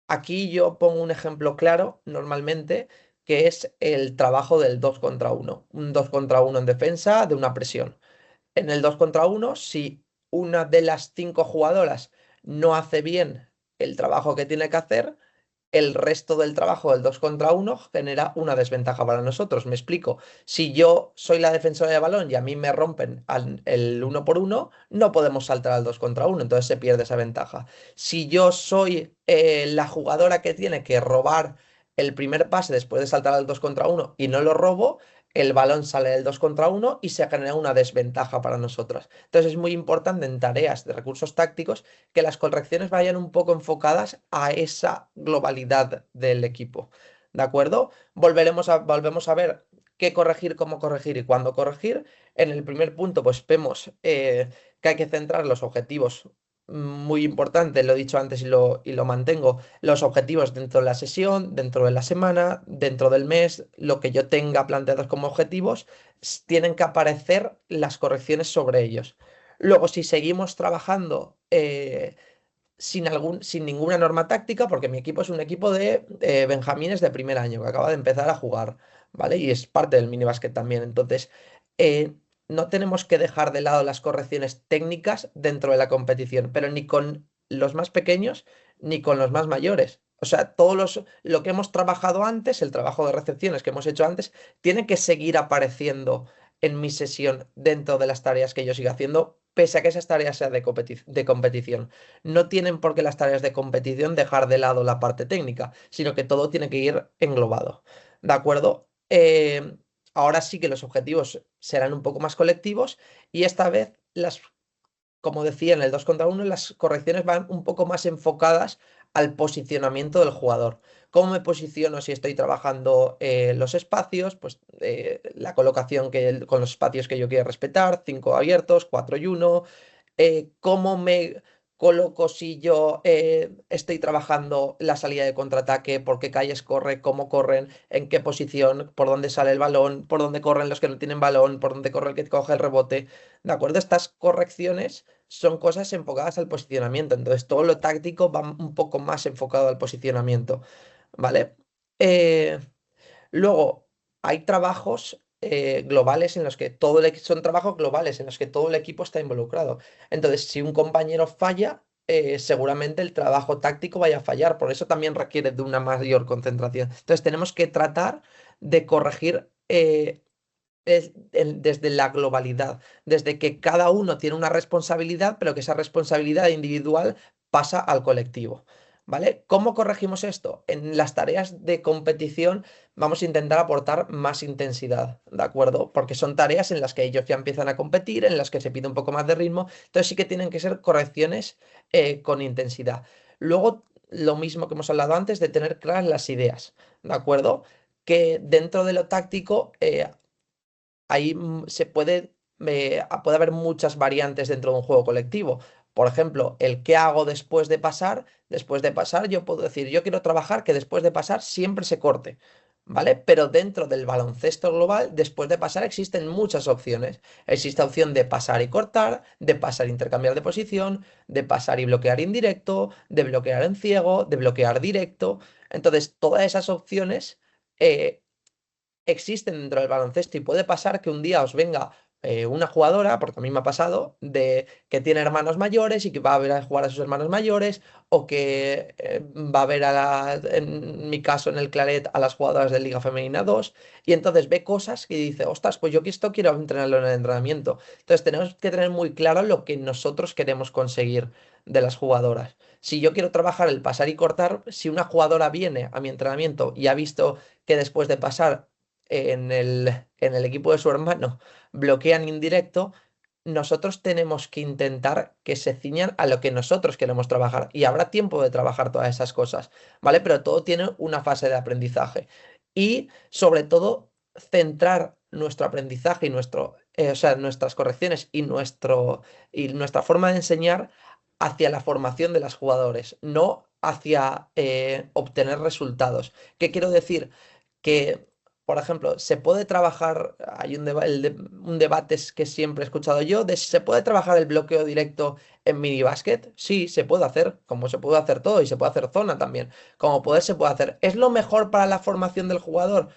Aquí yo pongo un ejemplo claro normalmente, que es el trabajo del 2 contra uno. Un 2 contra uno en defensa de una presión. En el 2 contra uno, si una de las 5 jugadoras no hace bien el trabajo que tiene que hacer, el resto del trabajo del 2 contra uno genera una desventaja para nosotros. Me explico. Si yo soy la defensora de balón y a mí me rompen el uno por uno, no podemos saltar al 2 contra uno, entonces se pierde esa ventaja. Si yo soy la jugadora que tiene que robar el primer pase después de saltar al 2 contra uno y no lo robo, el balón sale del 2 contra uno y se genera una desventaja para nosotras. Entonces es muy importante en tareas de recursos tácticos que las correcciones vayan un poco enfocadas a esa globalidad del equipo. ¿De acuerdo? Volvemos a ver qué corregir, cómo corregir y cuándo corregir. En el primer punto, pues vemos que hay que centrar los objetivos. Muy importante, lo he dicho antes y lo mantengo, los objetivos dentro de la sesión, dentro de la semana, dentro del mes, lo que yo tenga planteados como objetivos, tienen que aparecer las correcciones sobre ellos. Luego, si seguimos trabajando sin ninguna norma táctica, porque mi equipo es un equipo de benjamines de primer año que acaba de empezar a jugar, ¿vale? Y es parte del minibásquet también. Entonces, eh, no tenemos que dejar de lado las correcciones técnicas dentro de la competición, pero ni con los más pequeños ni con los más mayores. O sea, lo que hemos trabajado antes, el trabajo de recepciones que hemos hecho antes, tiene que seguir apareciendo en mi sesión dentro de las tareas que yo siga haciendo, pese a que esas tareas sean de competición. No tienen por qué las tareas de competición dejar de lado la parte técnica, sino que todo tiene que ir englobado. ¿De acuerdo? Ahora sí que los objetivos serán un poco más colectivos y esta vez como decía, en el 2 contra uno las correcciones van un poco más enfocadas al posicionamiento del jugador. ¿Cómo me posiciono si estoy trabajando los espacios? Pues la colocación con los espacios que yo quiero respetar, 5 abiertos, 4 y uno. ¿Cómo me coloco si yo estoy trabajando la salida de contraataque? ¿Por qué calles corre? ¿Cómo corren? ¿En qué posición? ¿Por dónde sale el balón? ¿Por dónde corren los que no tienen balón? ¿Por dónde corre el que coge el rebote? ¿De acuerdo? Estas correcciones son cosas enfocadas al posicionamiento. Entonces, todo lo táctico va un poco más enfocado al posicionamiento. ¿Vale? Eh, Luego, hay trabajos globales en los que son trabajos globales en los que todo el equipo está involucrado. Entonces, si un compañero falla, seguramente el trabajo táctico vaya a fallar. Por eso también requiere de una mayor concentración. Entonces, tenemos que tratar de corregir desde la globalidad, desde que cada uno tiene una responsabilidad, pero que esa responsabilidad individual pasa al colectivo. ¿Vale? ¿Cómo corregimos esto? En las tareas de competición vamos a intentar aportar más intensidad, ¿de acuerdo? Porque son tareas en las que ellos ya empiezan a competir, en las que se pide un poco más de ritmo, entonces sí que tienen que ser correcciones con intensidad. Luego, lo mismo que hemos hablado antes de tener claras las ideas, ¿de acuerdo? Que dentro de lo táctico ahí puede haber muchas variantes dentro de un juego colectivo. Por ejemplo, el qué hago después de pasar, yo puedo decir, yo quiero trabajar que después de pasar siempre se corte. ¿vale? Pero dentro del baloncesto global, después de pasar, existen muchas opciones. Existe opción de pasar y cortar, de pasar e intercambiar de posición, de pasar y bloquear indirecto, de bloquear en ciego, de bloquear directo. Entonces, todas esas opciones eh, existen dentro del baloncesto y puede pasar que un día os venga una jugadora, porque a mí me ha pasado, de que tiene hermanos mayores y que va a ver a jugar a sus hermanos mayores, o que va a ver en mi caso en el Claret, a las jugadoras de Liga Femenina 2 y entonces ve cosas y dice, ostras, pues yo que esto quiero entrenarlo en el entrenamiento. Entonces tenemos que tener muy claro lo que nosotros queremos conseguir de las jugadoras. Si yo quiero trabajar el pasar y cortar, si una jugadora viene a mi entrenamiento y ha visto que después de pasar en el equipo de su hermano bloquean indirecto, nosotros tenemos que intentar que se ciñan a lo que nosotros queremos trabajar. Y habrá tiempo de trabajar todas esas cosas, ¿vale? Pero todo tiene una fase de aprendizaje. Y sobre todo, centrar nuestro aprendizaje y o sea, nuestras correcciones y nuestra forma de enseñar hacia la formación de los jugadores, no hacia obtener resultados. ¿Qué quiero decir? Que, por ejemplo, se puede trabajar, hay un debate que siempre he escuchado yo, de si se puede trabajar el bloqueo directo en minibásquet. Sí, se puede hacer, como se puede hacer todo, y se puede hacer zona también. Como poder se puede hacer. ¿Es lo mejor para la formación del jugador?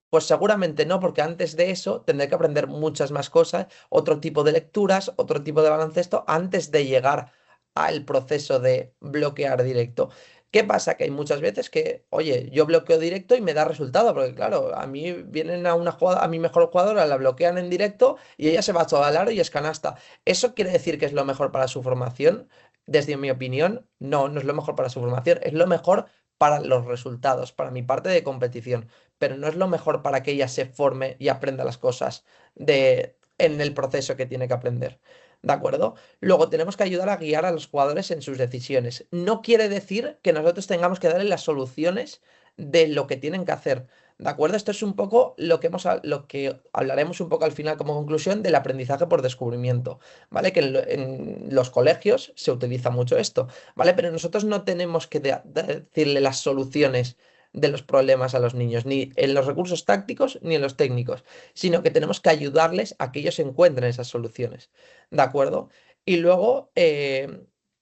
Pues seguramente no, porque antes de eso tendré que aprender muchas más cosas, otro tipo de lecturas, otro tipo de baloncesto, antes de llegar al proceso de bloquear directo. ¿Qué pasa? Que hay muchas veces que, oye, yo bloqueo directo y me da resultado, porque claro, a mí vienen a una jugada, a mi mejor jugadora, la bloquean en directo y ella se va todo al aro y es canasta. ¿Eso quiere decir que es lo mejor para su formación? Desde mi opinión, no, no es lo mejor para su formación, es lo mejor para los resultados, para mi parte de competición, pero no es lo mejor para que ella se forme y aprenda las cosas en el proceso que tiene que aprender. ¿De acuerdo? Luego tenemos que ayudar a guiar a los jugadores en sus decisiones. No quiere decir que nosotros tengamos que darle las soluciones de lo que tienen que hacer. ¿De acuerdo? Esto es un poco lo que hablaremos un poco al final como conclusión del aprendizaje por descubrimiento, ¿vale? Que en los colegios se utiliza mucho esto, ¿vale? Pero nosotros no tenemos que decirle las soluciones de los problemas a los niños, ni en los recursos tácticos ni en los técnicos, sino que tenemos que ayudarles a que ellos encuentren esas soluciones. ¿De acuerdo? Y luego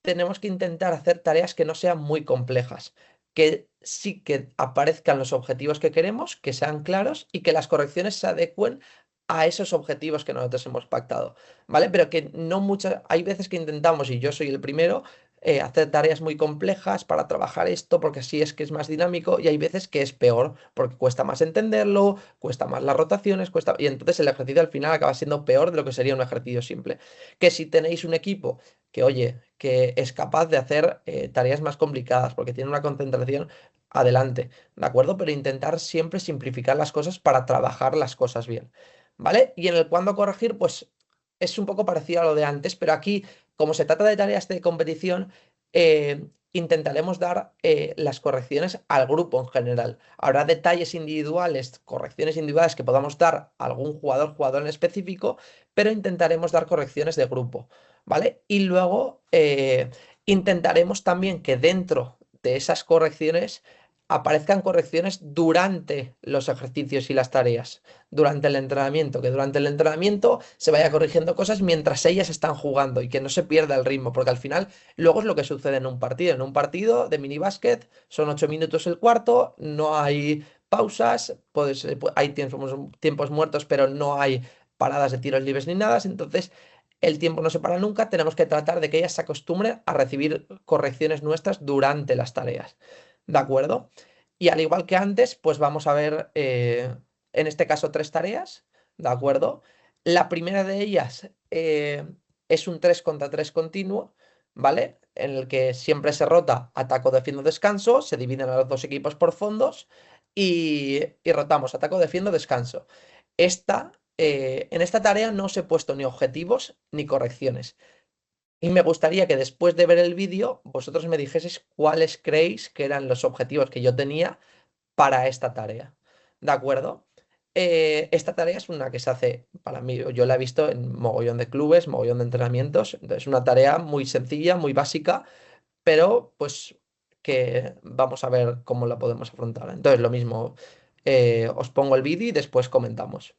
tenemos que intentar hacer tareas que no sean muy complejas, que sí que aparezcan los objetivos que queremos, que sean claros y que las correcciones se adecuen a esos objetivos que nosotros hemos pactado, ¿vale? Pero que no muchas, hay veces que intentamos, y yo soy el primero, hacer tareas muy complejas para trabajar esto, porque así es que es más dinámico, y hay veces que es peor, porque cuesta más entenderlo, cuesta más las rotaciones, y entonces el ejercicio al final acaba siendo peor de lo que sería un ejercicio simple. Que si tenéis un equipo que, oye, que es capaz de hacer tareas más complicadas, porque tiene una concentración, adelante, ¿de acuerdo? Pero intentar siempre simplificar las cosas para trabajar las cosas bien, ¿vale? Y en el cuándo corregir, pues es un poco parecido a lo de antes, pero aquí como se trata de tareas de competición, intentaremos dar las correcciones al grupo en general. Habrá detalles individuales, correcciones individuales que podamos dar a algún jugador en específico, pero intentaremos dar correcciones de grupo, ¿vale? Y luego intentaremos también que dentro de esas correcciones aparezcan correcciones durante los ejercicios y las tareas, durante el entrenamiento, que durante el entrenamiento se vaya corrigiendo cosas mientras ellas están jugando y que no se pierda el ritmo, porque al final luego es lo que sucede en un partido. En un partido de minibásquet son 8 minutos el cuarto, no hay pausas, hay tiempos muertos, pero no hay paradas de tiros libres ni nada, entonces el tiempo no se para nunca, tenemos que tratar de que ellas se acostumbren a recibir correcciones nuestras durante las tareas. ¿De acuerdo? Y al igual que antes, pues vamos a ver, en este caso, tres tareas. ¿De acuerdo? La primera de ellas es un 3 contra 3 continuo, ¿vale? En el que siempre se rota ataco, defiendo, descanso, se dividen a los dos equipos por fondos y rotamos ataco, defiendo, descanso. En esta tarea no os he puesto ni objetivos ni correcciones. Y me gustaría que después de ver el vídeo, vosotros me dijeseis cuáles creéis que eran los objetivos que yo tenía para esta tarea. ¿De acuerdo? Esta tarea es una que se hace, para mí, yo la he visto en mogollón de clubes, mogollón de entrenamientos. Entonces, es una tarea muy sencilla, muy básica, pero pues que vamos a ver cómo la podemos afrontar. Entonces, lo mismo. Os pongo el vídeo y después comentamos.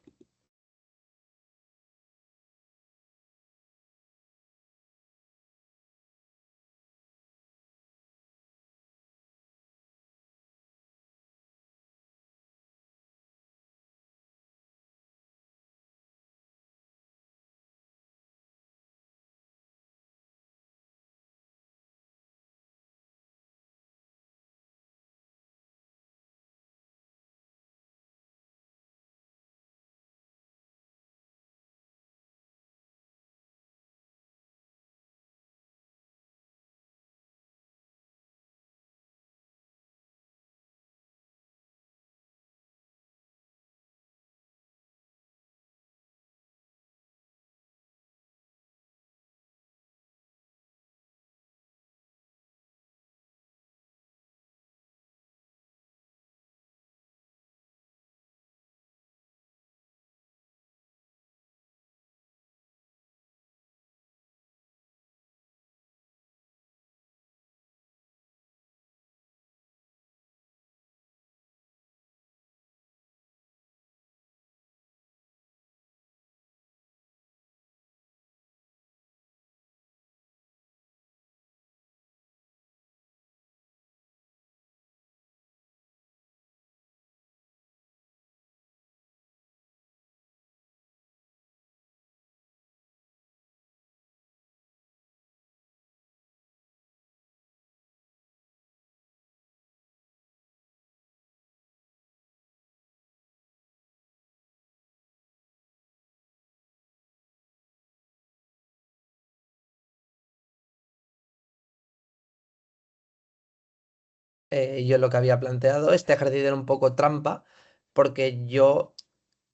Yo lo que había planteado, este ejercicio era un poco trampa, porque yo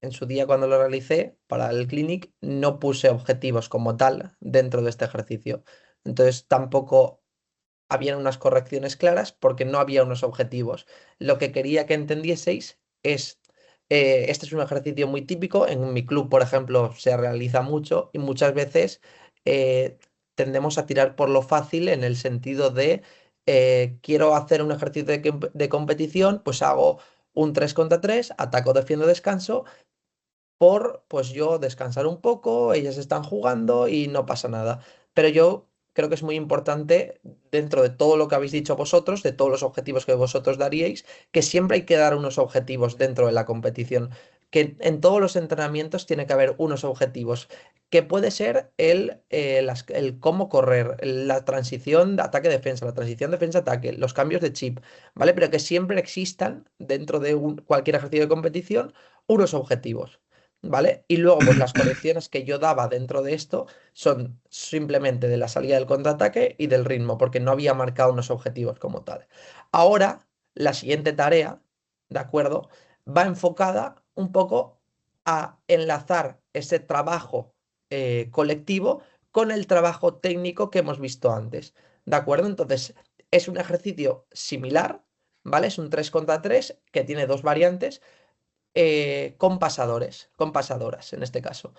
en su día cuando lo realicé para el clinic no puse objetivos como tal dentro de este ejercicio. Entonces tampoco habían unas correcciones claras porque no había unos objetivos. Lo que quería que entendieseis es, este es un ejercicio muy típico, en mi club, por ejemplo, se realiza mucho y muchas veces eh, tendemos a tirar por lo fácil en el sentido de, quiero hacer un ejercicio de competición, pues hago un 3 contra 3, ataco, defiendo, descanso por pues yo descansar un poco, ellas están jugando y no pasa nada. Pero yo creo que es muy importante, dentro de todo lo que habéis dicho vosotros, de todos los objetivos que vosotros daríais, que siempre hay que dar unos objetivos dentro de la competición. Que en todos los entrenamientos tiene que haber unos objetivos, que puede ser el cómo correr, la transición de ataque-defensa, la transición defensa-ataque, los cambios de chip, ¿vale? Pero que siempre existan dentro de cualquier ejercicio de competición unos objetivos. ¿Vale? Y luego, pues las correcciones que yo daba dentro de esto son simplemente de la salida del contraataque y del ritmo, porque no había marcado unos objetivos como tal. Ahora, la siguiente tarea, ¿de acuerdo? Va enfocada un poco a enlazar ese trabajo colectivo con el trabajo técnico que hemos visto antes, ¿de acuerdo? Entonces, es un ejercicio similar, ¿vale? Es un 3 contra 3 que tiene dos variantes con pasadores, con pasadoras en este caso,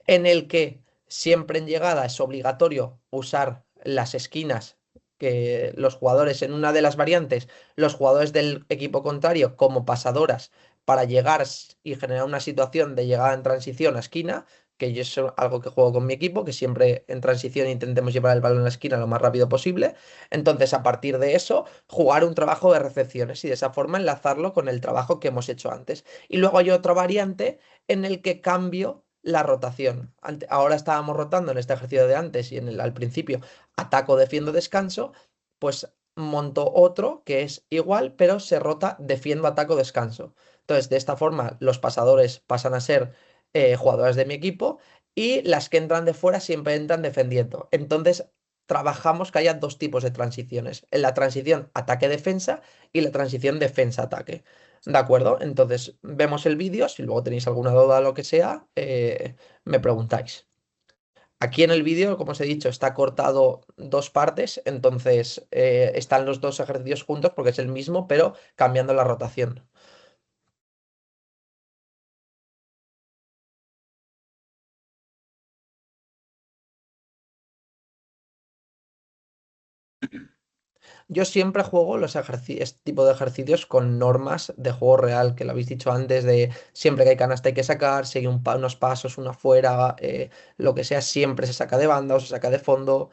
en el que siempre en llegada es obligatorio usar las esquinas que los jugadores en una de las variantes, los jugadores del equipo contrario como pasadoras para llegar y generar una situación de llegada en transición a esquina, que yo es algo que juego con mi equipo, que siempre en transición intentemos llevar el balón a la esquina lo más rápido posible. Entonces, a partir de eso, jugar un trabajo de recepciones y de esa forma enlazarlo con el trabajo que hemos hecho antes. Y luego hay otra variante en el que cambio la rotación. Ahora estábamos rotando en este ejercicio de antes y al principio ataco, defiendo, descanso, pues monto otro que es igual, pero se rota defiendo, ataco, descanso. Entonces, de esta forma, los pasadores pasan a ser jugadores de mi equipo y las que entran de fuera siempre entran defendiendo. Entonces, trabajamos que haya dos tipos de transiciones, en la transición ataque-defensa y la transición defensa-ataque. ¿De acuerdo? Entonces, vemos el vídeo. Si luego tenéis alguna duda o lo que sea, me preguntáis. Aquí en el vídeo, como os he dicho, está cortado dos partes, entonces están los dos ejercicios juntos porque es el mismo, pero cambiando la rotación. Yo siempre juego este tipo de ejercicios con normas de juego real, que lo habéis dicho antes, de siempre que hay canasta hay que sacar, si hay unos pasos, una fuera, lo que sea, siempre se saca de banda o se saca de fondo.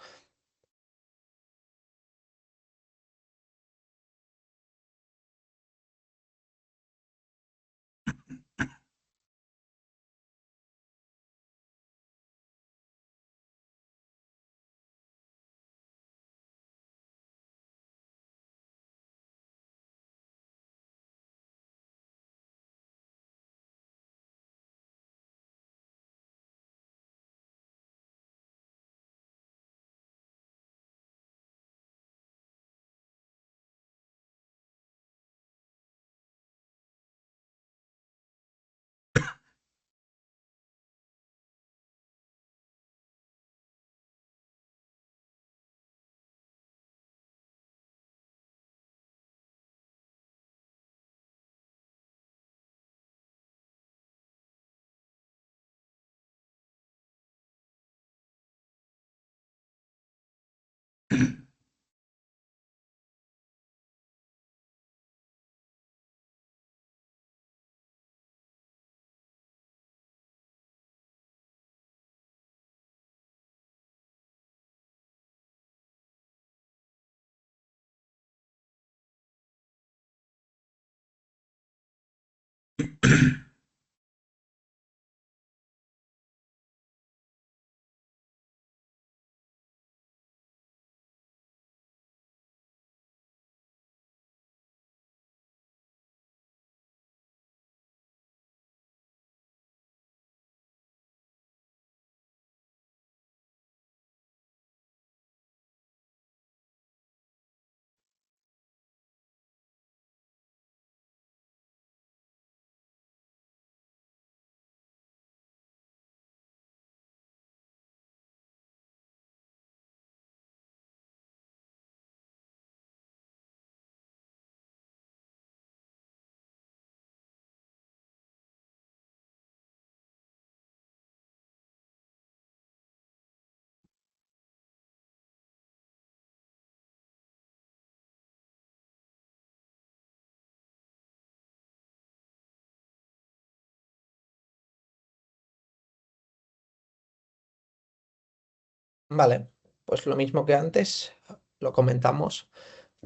Vale, pues lo mismo que antes, lo comentamos,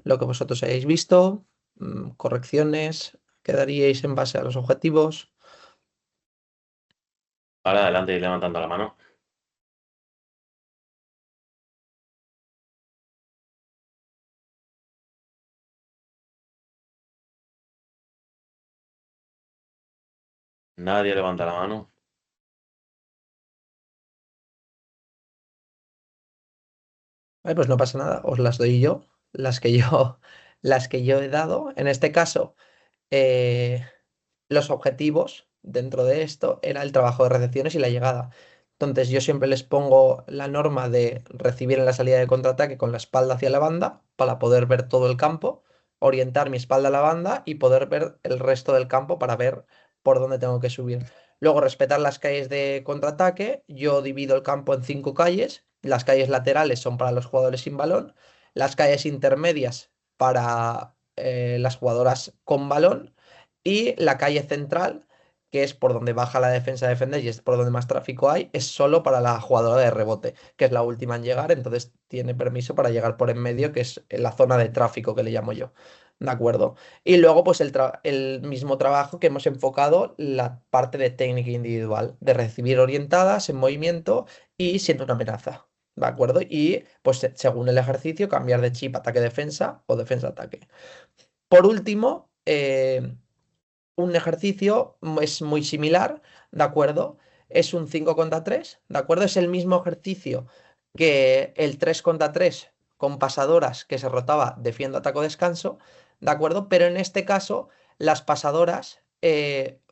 lo que vosotros hayáis visto, correcciones, quedaríais en base a los objetivos. Vale, adelante y levantando la mano. Nadie levanta la mano. Vale, pues no pasa nada, os las doy yo, las que yo he dado. En este caso, eh, los objetivos dentro de esto era el trabajo de recepciones y la llegada. Entonces yo siempre les pongo la norma de recibir en la salida de contraataque con la espalda hacia la banda para poder ver todo el campo, orientar mi espalda a la banda y poder ver el resto del campo para ver por dónde tengo que subir. Luego respetar las calles de contraataque. Yo divido el campo en 5 calles. Las calles laterales son para los jugadores sin balón. Las calles intermedias para las jugadoras con balón y la calle central, que es por donde baja la defensa a defender y es por donde más tráfico hay, es solo para la jugadora de rebote, que es la última en llegar, entonces tiene permiso para llegar por en medio, que es la zona de tráfico que le llamo yo. ¿De acuerdo? Y luego, pues el mismo trabajo que hemos enfocado la parte de técnica individual, de recibir orientadas en movimiento y siendo una amenaza. ¿De acuerdo? Y pues según el ejercicio, cambiar de chip ataque-defensa o defensa-ataque. Por último, un ejercicio es muy similar, ¿de acuerdo? Es un 5 contra 3, ¿de acuerdo? Es el mismo ejercicio que el 3 contra 3 con pasadoras que se rotaba defiendo, ataco, descanso, ¿de acuerdo? Pero en este caso, las pasadoras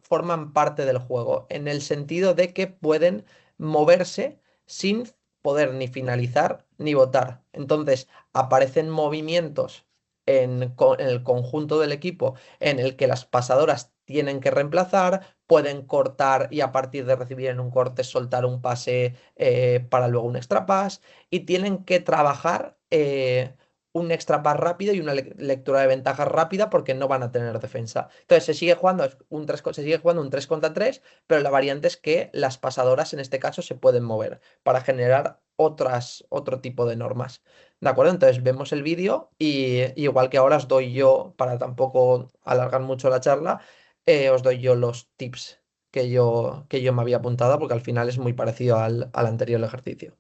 forman parte del juego, en el sentido de que pueden moverse sin poder ni finalizar ni votar. Entonces, aparecen movimientos en el conjunto del equipo en el que las pasadoras tienen que reemplazar, pueden cortar y a partir de recibir en un corte soltar un pase para luego un extra pass y tienen que trabajar un extra pass rápido y una lectura de ventajas rápida porque no van a tener defensa. Entonces se sigue jugando se sigue jugando un 3 contra 3, pero la variante es que las pasadoras en este caso se pueden mover para generar otro tipo de normas. ¿De acuerdo? Entonces vemos el vídeo y igual que ahora os doy yo, para tampoco alargar mucho la charla, os doy yo los tips que yo me había apuntado porque al final es muy parecido al anterior ejercicio.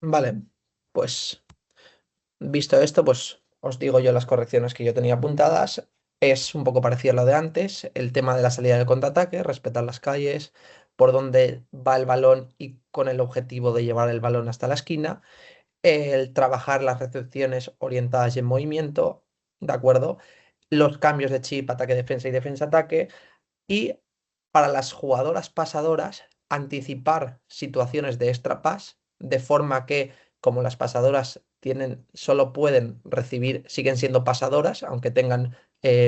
Vale, pues visto esto, pues os digo yo las correcciones que yo tenía apuntadas. Es un poco parecido a lo de antes, el tema de la salida del contraataque, respetar las calles, por dónde va el balón y con el objetivo de llevar el balón hasta la esquina, el trabajar las recepciones orientadas y en movimiento, ¿de acuerdo? Los cambios de chip, ataque, defensa y defensa-ataque. Y para las jugadoras pasadoras, anticipar situaciones de extra pass, de forma que, como las pasadoras solo pueden recibir, siguen siendo pasadoras, aunque tengan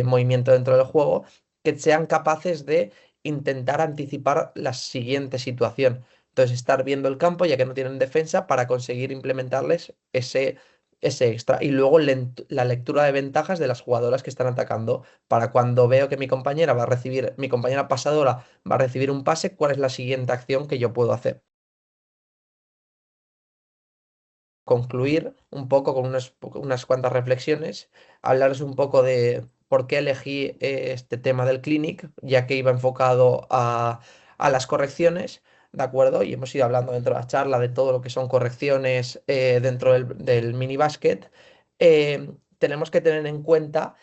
movimiento dentro del juego, que sean capaces de intentar anticipar la siguiente situación. Entonces, estar viendo el campo, ya que no tienen defensa, para conseguir implementarles ese extra. Y luego la lectura de ventajas de las jugadoras que están atacando para cuando veo que mi compañera pasadora va a recibir un pase, ¿cuál es la siguiente acción que yo puedo hacer? Concluir un poco con unas cuantas reflexiones, hablaros un poco de por qué elegí este tema del clinic, ya que iba enfocado a las correcciones, ¿de acuerdo? Y hemos ido hablando dentro de la charla de todo lo que son correcciones dentro del mini basket. Tenemos que tener en cuenta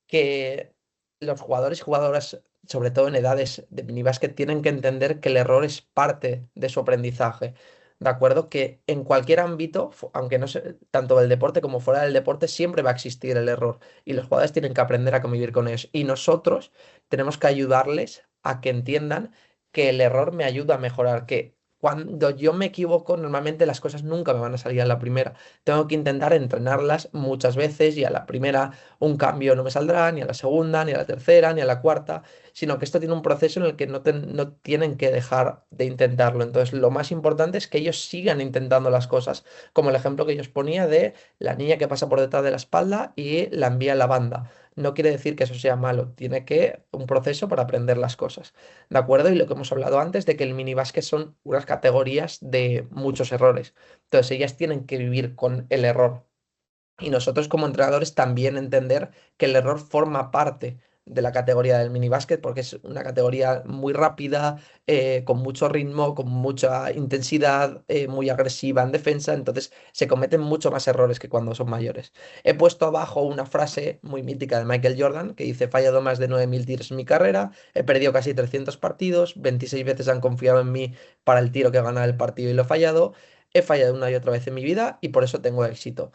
que los jugadores y jugadoras sobre todo en edades de minibásquet, tienen que entender que el error es parte de su aprendizaje. ¿De acuerdo? Que en cualquier ámbito, aunque no sea tanto del deporte como fuera del deporte, siempre va a existir el error y los jugadores tienen que aprender a convivir con ellos. Y nosotros tenemos que ayudarles a que entiendan que el error me ayuda a mejorar, que cuando yo me equivoco, normalmente las cosas nunca me van a salir a la primera. Tengo que intentar entrenarlas muchas veces y a la primera un cambio no me saldrá, ni a la segunda, ni a la tercera, ni a la cuarta, sino que esto tiene un proceso en el que no tienen que dejar de intentarlo. Entonces, lo más importante es que ellos sigan intentando las cosas, como el ejemplo que yo os ponía de la niña que pasa por detrás de la espalda y la envía a la banda. No quiere decir que eso sea malo, tiene que un proceso para aprender las cosas. ¿De acuerdo? Y lo que hemos hablado antes de que el minibásquet son unas categorías de muchos errores. Entonces, ellas tienen que vivir con el error. Y nosotros como entrenadores también entender que el error forma parte de la categoría del minibásquet porque es una categoría muy rápida, con mucho ritmo, con mucha intensidad, muy agresiva en defensa, entonces se cometen mucho más errores que cuando son mayores. He puesto abajo una frase muy mítica de Michael Jordan que dice: "He fallado más de 9000 tiros en mi carrera, he perdido casi 300 partidos, 26 veces han confiado en mí para el tiro que gana el partido y lo he fallado. He fallado una y otra vez en mi vida y por eso tengo éxito",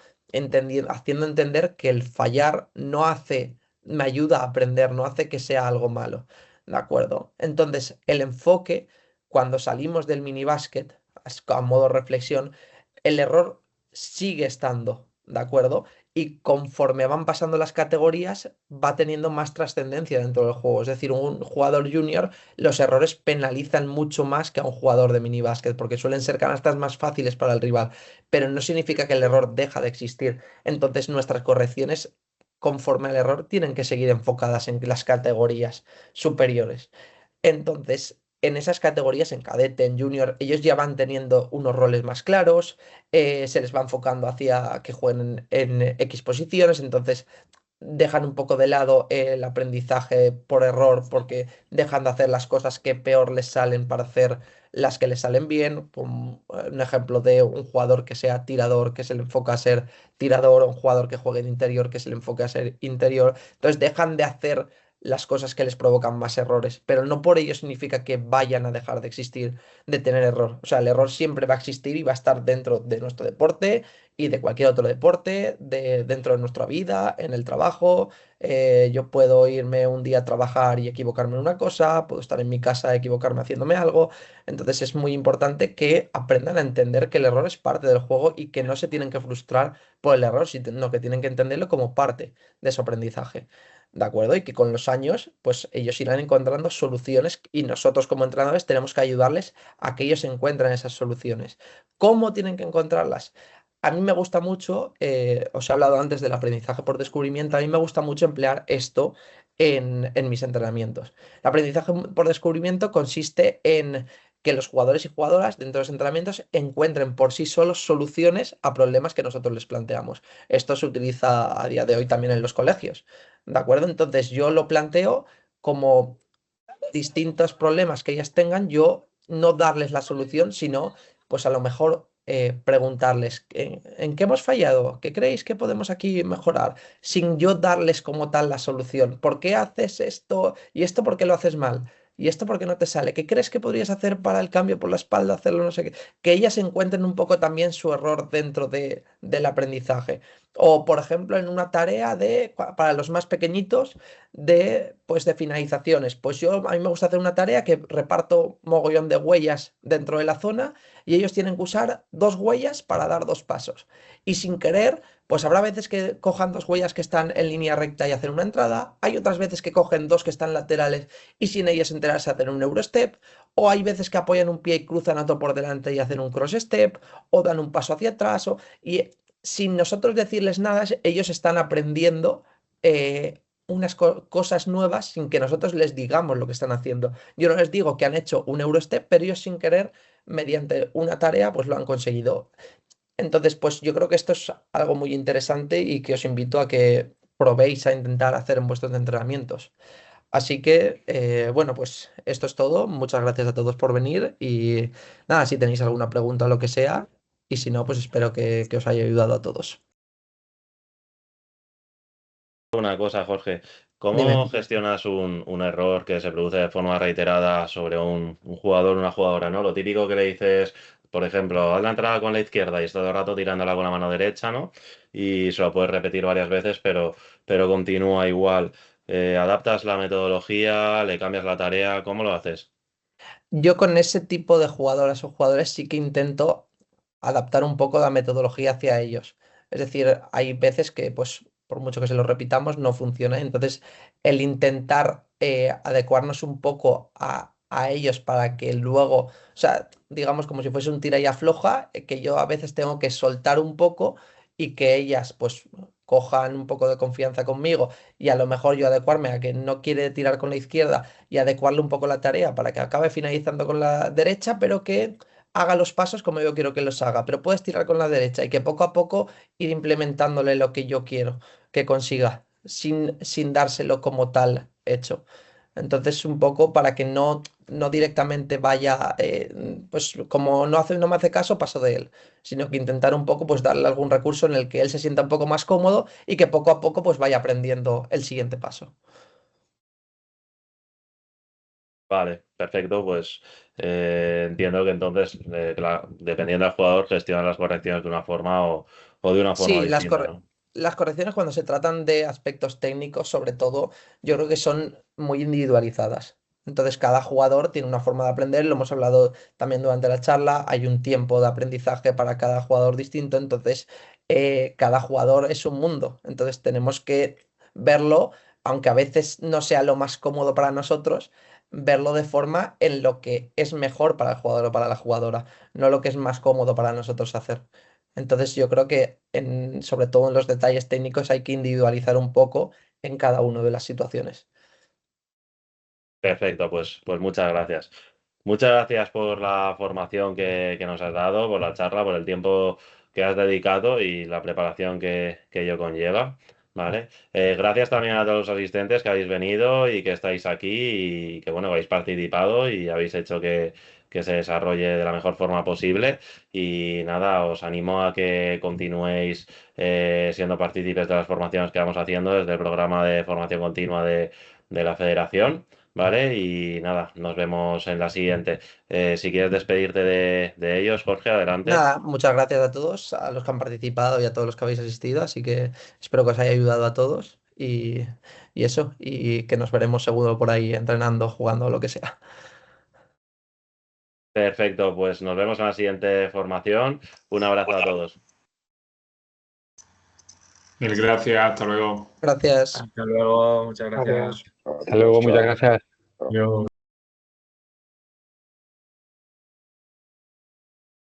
haciendo entender que el fallar no hace, me ayuda a aprender, no hace que sea algo malo. ¿De acuerdo? Entonces, el enfoque, cuando salimos del minibásquet, a modo reflexión, el error sigue estando, ¿de acuerdo? Y conforme van pasando las categorías, va teniendo más trascendencia dentro del juego. Es decir, un jugador junior, los errores penalizan mucho más que a un jugador de minibásquet, porque suelen ser canastas más fáciles para el rival, pero no significa que el error deja de existir. Entonces nuestras correcciones conforme al error tienen que seguir enfocadas en las categorías superiores. Entonces, en esas categorías, en cadete, en junior, ellos ya van teniendo unos roles más claros, se les va enfocando hacia que jueguen en X posiciones, entonces dejan un poco de lado el aprendizaje por error porque dejan de hacer las cosas que peor les salen para hacer las que les salen bien. Un ejemplo de un jugador que sea tirador, que se le enfoca a ser tirador, o un jugador que juegue en interior, que se le enfoque a ser interior. Entonces dejan de hacer las cosas que les provocan más errores, pero no por ello significa que vayan a dejar de existir, de tener error. O sea, el error siempre va a existir y va a estar dentro de nuestro deporte y de cualquier otro deporte, dentro de nuestra vida, en el trabajo. Yo puedo irme un día a trabajar y equivocarme en una cosa, puedo estar en mi casa y equivocarme haciéndome algo. Entonces es muy importante que aprendan a entender que el error es parte del juego y que no se tienen que frustrar por el error, sino que tienen que entenderlo como parte de su aprendizaje. ¿De acuerdo? Y que con los años, pues ellos irán encontrando soluciones y nosotros como entrenadores tenemos que ayudarles a que ellos encuentren esas soluciones. ¿Cómo tienen que encontrarlas? A mí me gusta mucho, os he hablado antes del aprendizaje por descubrimiento, a mí me gusta mucho emplear esto en mis entrenamientos. El aprendizaje por descubrimiento consiste en que los jugadores y jugadoras dentro de los entrenamientos encuentren por sí solos soluciones a problemas que nosotros les planteamos. Esto se utiliza a día de hoy también en los colegios, ¿de acuerdo? Entonces yo lo planteo como distintos problemas que ellas tengan, yo no darles la solución, sino pues a lo mejor preguntarles en qué hemos fallado, qué creéis que podemos aquí mejorar, sin yo darles como tal la solución. ¿Por qué haces esto? ¿Y esto por qué lo haces mal? ¿Y esto por qué no te sale? ¿Qué crees que podrías hacer para el cambio por la espalda, hacerlo no sé qué? Que ellas encuentren un poco también su error dentro del aprendizaje. O, por ejemplo, en una tarea para los más pequeñitos, pues de finalizaciones. Pues a mí me gusta hacer una tarea que reparto mogollón de huellas dentro de la zona y ellos tienen que usar dos huellas para dar dos pasos. Y sin querer, pues habrá veces que cojan dos huellas que están en línea recta y hacen una entrada, hay otras veces que cogen dos que están laterales y sin ellas enterarse hacen un Eurostep, o hay veces que apoyan un pie y cruzan otro por delante y hacen un cross step, o dan un paso hacia atrás, y sin nosotros decirles nada, ellos están aprendiendo unas cosas nuevas sin que nosotros les digamos lo que están haciendo. Yo no les digo que han hecho un Eurostep, pero ellos sin querer, mediante una tarea, pues lo han conseguido. Entonces, pues yo creo que esto es algo muy interesante y que os invito a que probéis a intentar hacer en vuestros entrenamientos. Así que, bueno, pues esto es todo. Muchas gracias a todos por venir y nada, si tenéis alguna pregunta o lo que sea, y si no, pues espero que os haya ayudado a todos. Una cosa, Jorge. ¿Cómo Dime. gestionas un error que se produce de forma reiterada sobre un jugador o una jugadora, ¿no? Lo típico que le dices, por ejemplo, haz la entrada con la izquierda y está todo el rato tirándola con la mano derecha, ¿no? Y se lo puedes repetir varias veces, pero continúa igual. ¿Adaptas la metodología? ¿Le cambias la tarea? ¿Cómo lo haces? Yo con ese tipo de jugadoras o jugadores sí que intento adaptar un poco la metodología hacia ellos. Es decir, hay veces que, pues, por mucho que se lo repitamos, no funciona. Entonces, el intentar adecuarnos un poco a ellos para que luego, o sea, digamos como si fuese un tira y afloja, que yo a veces tengo que soltar un poco y que ellas, pues, cojan un poco de confianza conmigo y a lo mejor yo adecuarme a que no quiere tirar con la izquierda y adecuarle un poco la tarea para que acabe finalizando con la derecha, pero que haga los pasos como yo quiero que los haga. Pero puedes tirar con la derecha y que poco a poco ir implementándole lo que yo quiero que consiga, sin dárselo como tal hecho. Entonces, un poco para que no directamente vaya, pues como no me hace caso, paso de él, sino que intentar un poco, pues darle algún recurso en el que él se sienta un poco más cómodo y que poco a poco, pues vaya aprendiendo el siguiente paso. Vale, perfecto. Pues entiendo que entonces, dependiendo del jugador, gestiona las correcciones de una forma o de una forma Sí, distinta, ¿no? las correcciones cuando se tratan de aspectos técnicos, sobre todo, yo creo que son muy individualizadas. Entonces, cada jugador tiene una forma de aprender, lo hemos hablado también durante la charla, hay un tiempo de aprendizaje para cada jugador distinto, entonces cada jugador es un mundo. Entonces, tenemos que verlo, aunque a veces no sea lo más cómodo para nosotros, verlo de forma en lo que es mejor para el jugador o para la jugadora, no lo que es más cómodo para nosotros hacer. Entonces yo creo que sobre todo en los detalles técnicos hay que individualizar un poco en cada una de las situaciones. Perfecto, pues muchas gracias. Muchas gracias por la formación que nos has dado, por la charla, por el tiempo que has dedicado y la preparación que ello conlleva. ¿Vale? Gracias también a todos los asistentes que habéis venido y que estáis aquí y que bueno, habéis participado y habéis hecho que se desarrolle de la mejor forma posible. Y nada, os animo a que continuéis siendo partícipes de las formaciones que vamos haciendo desde el programa de formación continua de la Federación. ¿Vale? Y nada, nos vemos en la siguiente. Si quieres despedirte de ellos, Jorge, adelante. Nada, muchas gracias a todos, a los que han participado y a todos los que habéis asistido, así que espero que os haya ayudado a todos y eso, y que nos veremos seguro por ahí entrenando, jugando, lo que sea. Perfecto, pues nos vemos en la siguiente formación. Un abrazo a todos. Mil gracias, hasta luego. Gracias. Hasta luego, muchas gracias. Adiós. Hasta luego, muchas gracias. Adiós.